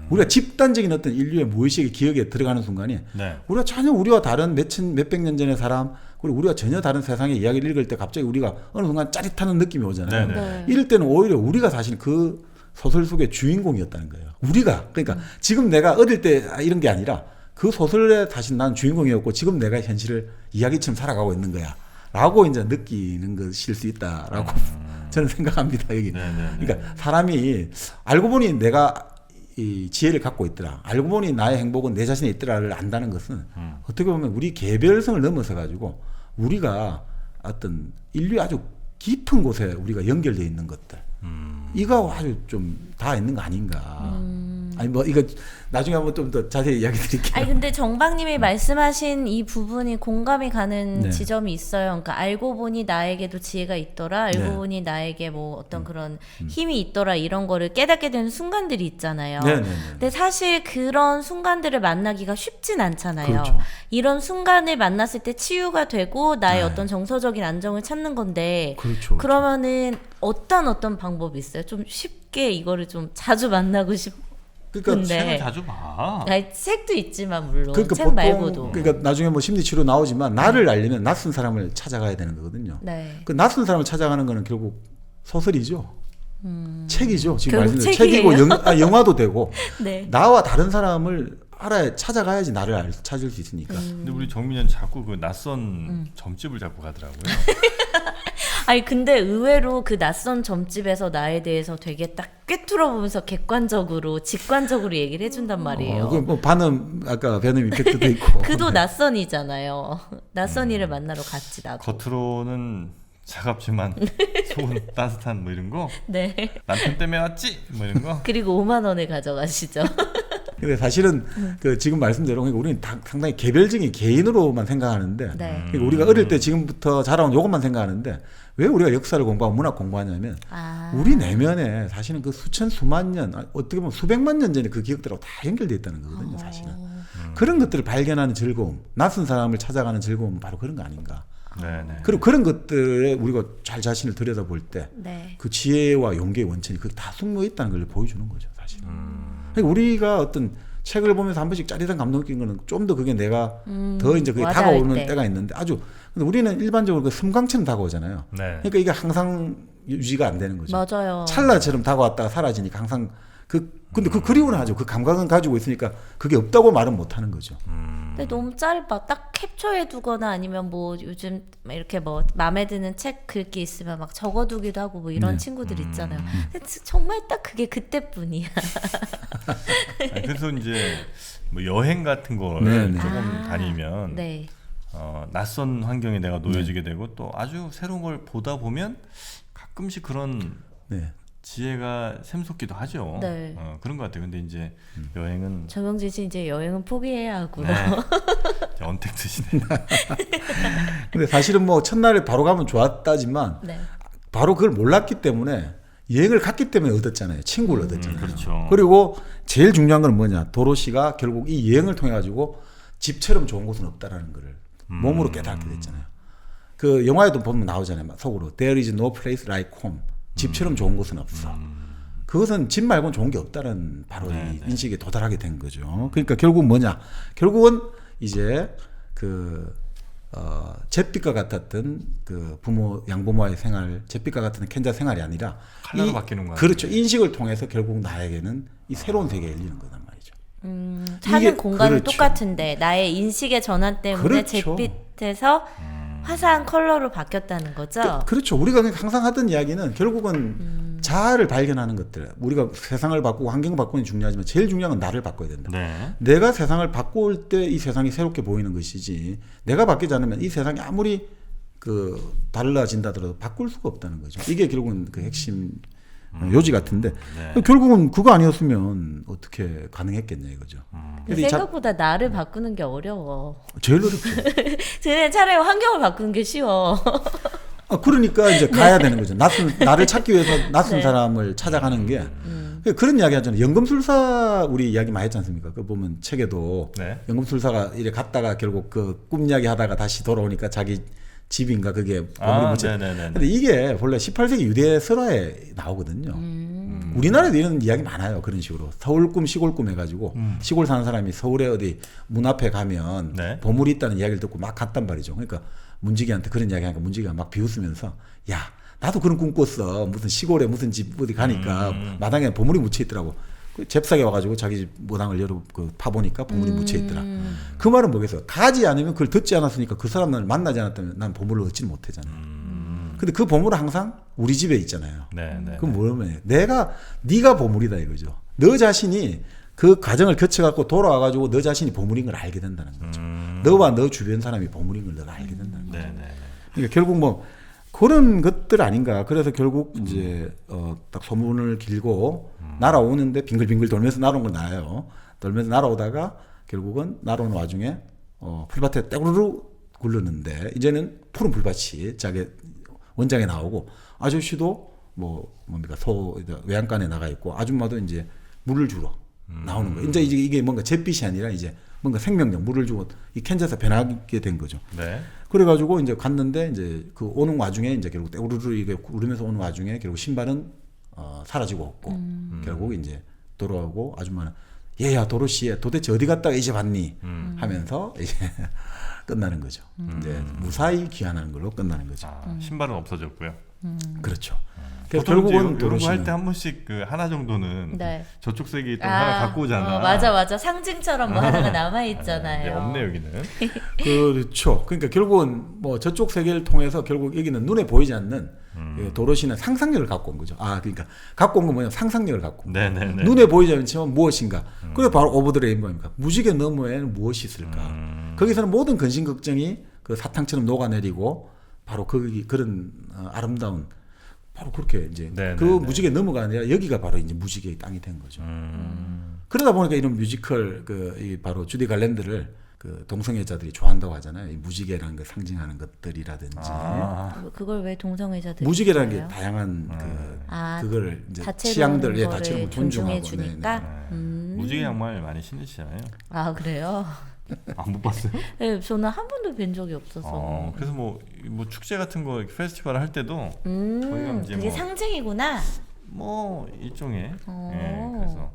우리가 집단적인 어떤 인류의 무의식의 기억에 들어가는 순간이 네. 우리가 전혀 우리와 다른 몇백 년 전의 사람 그리고 우리가 전혀 다른 세상의 이야기를 읽을 때 갑자기 우리가 어느 순간 짜릿하는 느낌이 오잖아요. 네, 네. 이럴 때는 오히려 우리가 사실 그 소설 속의 주인공이었다는 거예요. 우리가 그러니까 지금 내가 어릴 때 이런 게 아니라 그 소설에 사실 난 주인공이었고 지금 내가 현실을 이야기처럼 살아가고 있는 거야 라고 이제 느끼는 것일 수 있다라고 저는 생각합니다. 여기. 네네네. 그러니까 사람이 알고 보니 내가 이 지혜를 갖고 있더라, 알고 보니 나의 행복은 내 자신에 있더라를 안다는 것은 어떻게 보면 우리 개별성을 넘어서 가지고 우리가 어떤 인류의 아주 깊은 곳에 우리가 연결되어 있는 것들 이거 아주 좀 다 있는 거 아닌가. 아니 뭐 이거 나중에 한번 좀 더 자세히 이야기 드릴게요. 아니 근데 정박님이 말씀하신 이 부분이 공감이 가는 네. 지점이 있어요. 그러니까 알고 보니 나에게도 지혜가 있더라. 알고 네. 보니 나에게 뭐 어떤 그런 힘이 있더라. 이런 거를 깨닫게 되는 순간들이 있잖아요. 네네네. 근데 사실 그런 순간들을 만나기가 쉽진 않잖아요. 그렇죠. 이런 순간을 만났을 때 치유가 되고 나의 네. 어떤 정서적인 안정을 찾는 건데 그렇죠. 그러면은 어떤 방법이 있어요? 좀 쉽게 이거를 좀 자주 만나고 그러니까 책을 싶은데 자주 봐. 아니, 책도 있지만 물론 그러니까 책 보통 말고도 그러니까 나중에 뭐 심리치료 나오지만 나를 알려면 낯선 사람을 찾아가야 되는 거거든요. 네. 그 낯선 사람을 찾아가는 거는 결국 소설이죠. 책이죠. 지금 결국 말씀드린 책이에요? 책이고 영화도 되고 네. 나와 다른 사람을 찾아가야지 나를 찾을 수 있으니까. 근데 우리 정민이는 자꾸 그 낯선 점집을 자꾸 가더라고요. 아니 근데 의외로 그 낯선 점집에서 나에 대해서 되게 딱 꿰뚫어 보면서 객관적으로 직관적으로 얘기를 해준단 말이에요. 뭐 반음 아까 변음 임팩트도 있고. 그도 낯선이잖아요. 낯선 이를 만나러 갔지 나도. 겉으로는 차갑지만 속은 따뜻한 뭐 이런 거. 네. 남편 때문에 왔지? 뭐 이런 거. 그리고 5만 원을 가져가시죠. 근데 사실은 그 지금 말씀대로 그러니까 우리는 상당히 개별적인 개인으로만 생각하는데 네. 그러니까 우리가 어릴 때 지금부터 자라온 요것만 생각하는데 왜 우리가 역사를 공부하고 문학 공부하냐면 우리 내면에 사실은 그 수천 수만 년 어떻게 보면 수백만 년 전에 그 기억들하고 다 연결되어 있다는 거거든요. 사실은 그런 것들을 발견하는 즐거움, 낯선 사람을 찾아가는 즐거움은 바로 그런 거 아닌가. 네네. 그리고 그런 것들에 우리가 잘 자신을 들여다볼 때 그 네. 지혜와 용기의 원천이 그게 다 숨어 있다는 걸 보여주는 거죠, 사실은. 그러니까 우리가 어떤 책을 보면서 한 번씩 짜릿한 감동 느낀 거는 좀 더 그게 내가 더 이제 그게 와닿을 다가오는 때. 때가 있는데 아주 근데 우리는 일반적으로 그 섬광처럼 다가오잖아요. 네. 그러니까 이게 항상 유지가 안 되는 거죠. 맞아요. 찰나처럼 다가왔다가 사라지니까 항상 근데 그 그리워는 하죠. 그 감각은 가지고 있으니까 그게 없다고 말은 못 하는 거죠. 근데 너무 짧아. 딱 캡처해 두거나 아니면 뭐 요즘 이렇게 뭐 마음에 드는 책 글귀 있으면 막 적어두기도 하고 뭐 이런 네. 친구들 있잖아요. 근데 정말 딱 그게 그때뿐이야. 아니, 그래서 이제 뭐 여행 같은 걸 네네. 조금 다니면 네. 낯선 환경에 내가 놓여지게 되고 또 아주 새로운 걸 보다 보면 가끔씩 그런 네. 지혜가 샘솟기도 하죠. 네. 그런 것 같아요. 근데 이제 여행은 정영진 씨 이제 여행은 포기해야 하고. 네. 이제 언택트시네. 근데 사실은 뭐 첫날에 바로 가면 좋았다지만 네. 바로 그걸 몰랐기 때문에 여행을 갔기 때문에 얻었잖아요. 친구를 얻었잖아요. 그렇죠. 그리고 제일 중요한 건 뭐냐? 도로시가 결국 이 여행을 통해 가지고 집처럼 좋은 곳은 없다라는 거를 몸으로 깨닫게 됐잖아요. 그 영화에도 보면 나오잖아요. 막 속으로 There is no place like home. 집처럼 좋은 곳은 없어. 그것은 집 말고는 좋은 게 없다는 바로 이 인식에 도달하게 된 거죠. 그러니까 결국 뭐냐? 결국은 이제 그 잿빛과 같았던 그 양부모와의 생활, 잿빛과 같은 켄자 생활이 아니라 칼라로 바뀌는 거야. 그렇죠. 인식을 통해서 결국 나에게는 이 새로운 세계에 열리는 거단 말이죠. 사는 이게 공간은 그렇죠. 똑같은데 나의 인식의 전환 때문에 그렇죠. 잿빛에서 화사한 컬러로 바뀌었다는 거죠. 그렇죠. 우리가 항상 하던 이야기는 결국은 자아를 발견하는 것들. 우리가 세상을 바꾸고 환경을 바꾸는 게 중요하지만 제일 중요한 건 나를 바꿔야 된다. 네. 내가 세상을 바꿀 때 이 세상이 새롭게 보이는 것이지 내가 바뀌지 않으면 이 세상이 아무리 그 달라진다더라도 바꿀 수가 없다는 거죠. 이게 결국은 그 핵심 요지 같은데 네. 결국은 그거 아니었으면 어떻게 가능했겠냐 이거죠. 그래서 이 생각보다 나를 바꾸는 게 어려워. 제일 어렵죠. 저는 차라리 환경을 바꾸는 게 쉬워. 그러니까 이제 가야 되는 거죠. 나를 찾기 위해서 낯선 네. 사람을 찾아가는 게 그런 이야기 하잖아요. 연금술사 우리 이야기 많이 했지 않습니까? 그 보면 책에도 네. 연금술사가 이래 갔다가 결국 그 꿈 이야기 하다가 다시 돌아오니까 자기 집인가 그게 보물이 묻혀. 네네네. 근데 이게 본래 18세기 유대 설화에 나오거든요. 우리나라에도 이런 이야기 많아요. 그런 식으로 서울 꿈 시골 꿈 해가지고 시골 사는 사람이 서울에 어디 문 앞에 가면 네. 보물이 있다는 이야기를 듣고 막 갔단 말이죠. 그러니까 문지기한테 그런 이야기 하니까 문지기가 막 비웃으면서 야 나도 그런 꿈 꿨어. 무슨 시골에 무슨 집 어디 가니까 마당에 보물이 묻혀 있더라고. 그 잽싸게 와가지고 자기 집 모당을 파보니까 보물이 묻혀 있더라. 그 말은 뭐겠어? 가지 않으면 그걸 듣지 않았으니까 그 사람을 만나지 않았다면 난 보물을 얻지는 못하잖아. 근데 그 보물은 항상 우리 집에 있잖아요. 네. 그럼 뭐냐면 네가 보물이다 이거죠. 너 자신이 그 과정을 거쳐갖고 돌아와가지고 너 자신이 보물인 걸 알게 된다는 거죠. 너와 너 주변 사람이 보물인 걸 너가 알게 된다는 거죠. 네네. 그러니까 결국 뭐 그런 것들 아닌가. 그래서 결국 이제 딱 소문을 길고 날아오는데 빙글빙글 돌면서 날아온 건 나예요. 돌면서 날아오다가 결국은 날아오는 와중에 풀밭에 떼구르르 굴렀는데 이제는 푸른 풀밭이 자기 원장에 나오고 아저씨도 뭡니까 외양간에 나가 있고 아줌마도 이제 물을 주러 나오는 거예요. 이제 이게 뭔가 잿빛이 아니라 이제 뭔가 생명력 물을 주고 이 캔자에서 변하게 된 거죠. 네. 그래가지고 이제 갔는데 이제 그 오는 와중에 이제 결국 우르르 이게 구르면서 오는 와중에 결국 신발은 사라지고 없고 결국 이제 돌아오고 아줌마는 얘야 도로시에 도대체 어디 갔다가 이제 봤니 하면서 이제 끝나는 거죠. 이제 무사히 귀환하는 걸로 끝나는 거죠. 신발은 없어졌고요. 그렇죠. 그래서 보통 결국은 이런 거 할 때 한 번씩 그 하나 정도는 네. 저쪽 색이 있던 하나 갖고 오잖아. 맞아. 상징처럼 뭐 하나가 남아 이제 있잖아요. 없네 여기는. 그렇죠. 그러니까 결국은 뭐 저쪽 세계를 통해서 결국 여기는 눈에 보이지 않는 도로시는 상상력을 갖고 온 거죠. 그러니까 갖고 온 건 뭐냐 상상력을 갖고 온 거예요. 네네네. 눈에 보이지 않지만 무엇인가. 그게 바로 오버 더 레인보우입니다. 무지개 너머에는 무엇이 있을까. 거기서는 모든 근심 걱정이 그 사탕처럼 녹아내리고 바로 그런 아름다운 바로 그렇게 이제 네네네. 그 무지개 너머가 아니라 여기가 바로 이제 무지개의 땅이 된 거죠. 그러다 보니까 이런 뮤지컬 이 바로 주디 갈랜드를 그 동성애자들이 좋아한다고 하잖아요. 이 무지개라는 걸 상징하는 것들이라든지 그걸 왜 동성애자들이 무지개라는 게 좋아해요? 다양한 그 그걸 이제 다채로운 취향들 거를 다채로운 존중해 존중하고 주니까. 무지개 양말 많이 신으시잖아요. 아 그래요? 안 못 봤어요? 네, 저는 한 번도 뵌 적이 없어서. 그래서 뭐 축제 같은 거 페스티벌 할 때도 저희가 이제 그게 뭐 상징이구나. 뭐 일종의 그래서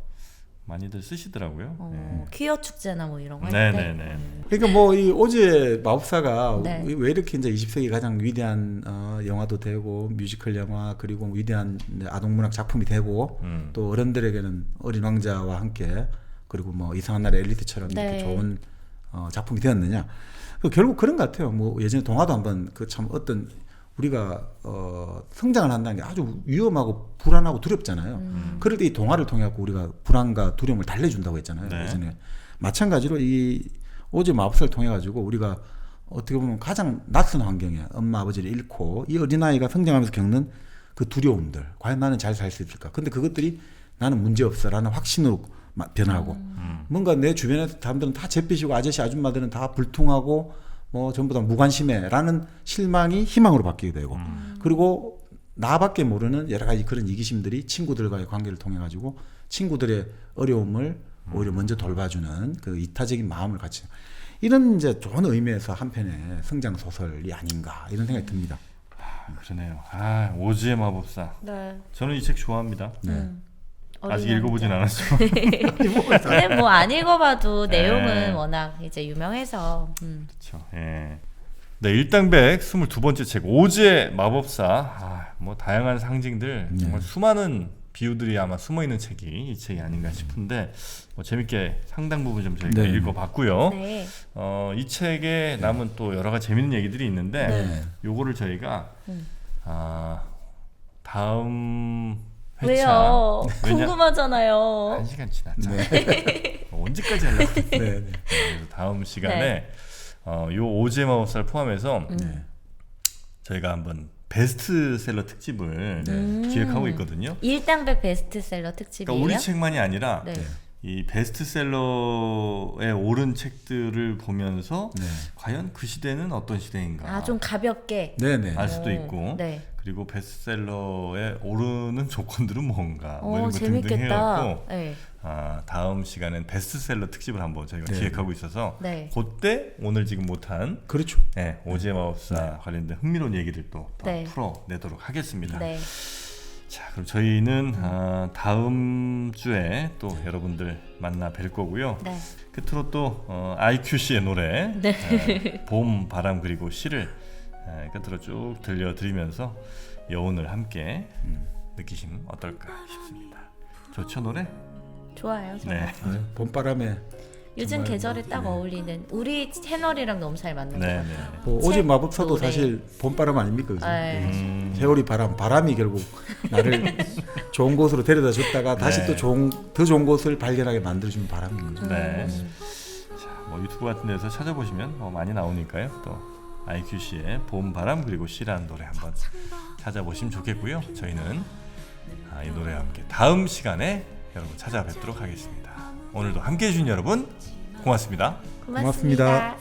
많이들 쓰시더라고요. 퀴어 축제나 뭐 이런 거 할 때. 네네네. 그러니까 뭐 이 오즈의 마법사가 네. 왜 이렇게 이제 20세기 가장 위대한 영화도 되고 뮤지컬 영화 그리고 위대한 아동문학 작품이 되고 또 어른들에게는 어린 왕자와 함께 그리고 뭐 이상한 나라 엘리트처럼 네. 이렇게 좋은 작품이 되었느냐. 결국 그런 것 같아요. 뭐 예전에 동화도 한번 그 참 어떤 우리가 성장을 한다는 게 아주 위험하고 불안하고 두렵잖아요. 그럴 때 이 동화를 통해 갖고 우리가 불안과 두려움을 달래준다고 했잖아요. 네. 예전에 마찬가지로 이 오즈 마법사를 통해 가지고 우리가 어떻게 보면 가장 낯선 환경에 엄마 아버지를 잃고 이 어린아이가 성장하면서 겪는 그 두려움들 과연 나는 잘 살 수 있을까? 근데 그것들이 나는 문제 없어라는 확신으로 변하고 뭔가 내 주변의 사람들은 다 잿빛이고 아저씨 아줌마들은 다 불통하고 뭐 전부 다 무관심해라는 실망이 희망으로 바뀌게 되고 그리고 나밖에 모르는 여러 가지 그런 이기심들이 친구들과의 관계를 통해 가지고 친구들의 어려움을 오히려 먼저 돌봐주는 그 이타적인 마음을 갖춘 이런 이제 좋은 의미에서 한편의 성장 소설이 아닌가 이런 생각이 듭니다. 그러네요. 오즈의 마법사. 네. 저는 이 책 좋아합니다. 아직 어린 읽어보진 왕자. 않았죠. 근데 뭐 안 읽어봐도 네. 내용은 워낙 이제 유명해서. 그렇죠. 예. 네, 일당백 22번째 책 오즈의 마법사. 뭐 다양한 상징들 정말 수많은 비유들이 아마 숨어 있는 책이 이 책이 아닌가 싶은데 뭐 재밌게 상당 부분 좀 저희가 네. 읽어봤고요. 네. 이 책에 남은 또 여러 가지 재밌는 얘기들이 있는데 요거를 저희가 다음 회차 왜요? 왜냐- 궁금하잖아요. 1시간 지났잖아요. 언제까지 하려고 그랬어요? 네. 그래서 다음 시간에 요 오즈의 마법사를 포함해서 저희가 한번 베스트셀러 특집을 기획하고 있거든요. 일당백 베스트셀러 특집이에요. 그러니까 우리 책만이 아니라 네. 이 베스트셀러에 오른 책들을 보면서 과연 그 시대는 어떤 시대인가 좀 가볍게. 네네. 알 수도 있고 네. 그리고 베스트셀러에 오르는 조건들은 뭔가 뭐 이런 거 등등 재밌겠다. 해갖고 네. 다음 시간엔 베스트셀러 특집을 한번 저희가 기획하고 있어서 네. 그때 오늘 지금 못한 그렇죠. 오즈의 마법사 관련된 흥미로운 얘기들 또 네. 풀어내도록 하겠습니다. 네. 자, 그럼 저희는 다음 주에 또 여러분들 만나 뵐 거고요. 네. 끝으로 또 IQC의 노래 봄, 바람 그리고 시를 끝으로 쭉 들려드리면서 여운을 함께 느끼시면 어떨까 싶습니다. 좋죠 노래? 좋아요. 저는. 네. 봄바람에 요즘 정말 계절에 딱 어울리는 우리 채널이랑 너무 잘 맞는 것 네, 같아요. 네. 뭐 오즈 마법사도 노래. 사실 봄바람 아닙니까? 그죠? 네. 세월이 바람이 결국 나를 좋은 곳으로 데려다 줬다가 다시 또 더 좋은 곳을 발견하게 만들어주는 바람인 거죠. 네. 자, 뭐 유튜브 같은 데서 찾아보시면 많이 나오니까요. 또 IQC의 봄, 바람 그리고 시라는 노래 한번 찾아보시면 좋겠고요. 저희는 이 노래와 함께 다음 시간에 여러분 찾아뵙도록 하겠습니다. 오늘도 함께해 주신 여러분 고맙습니다. 고맙습니다.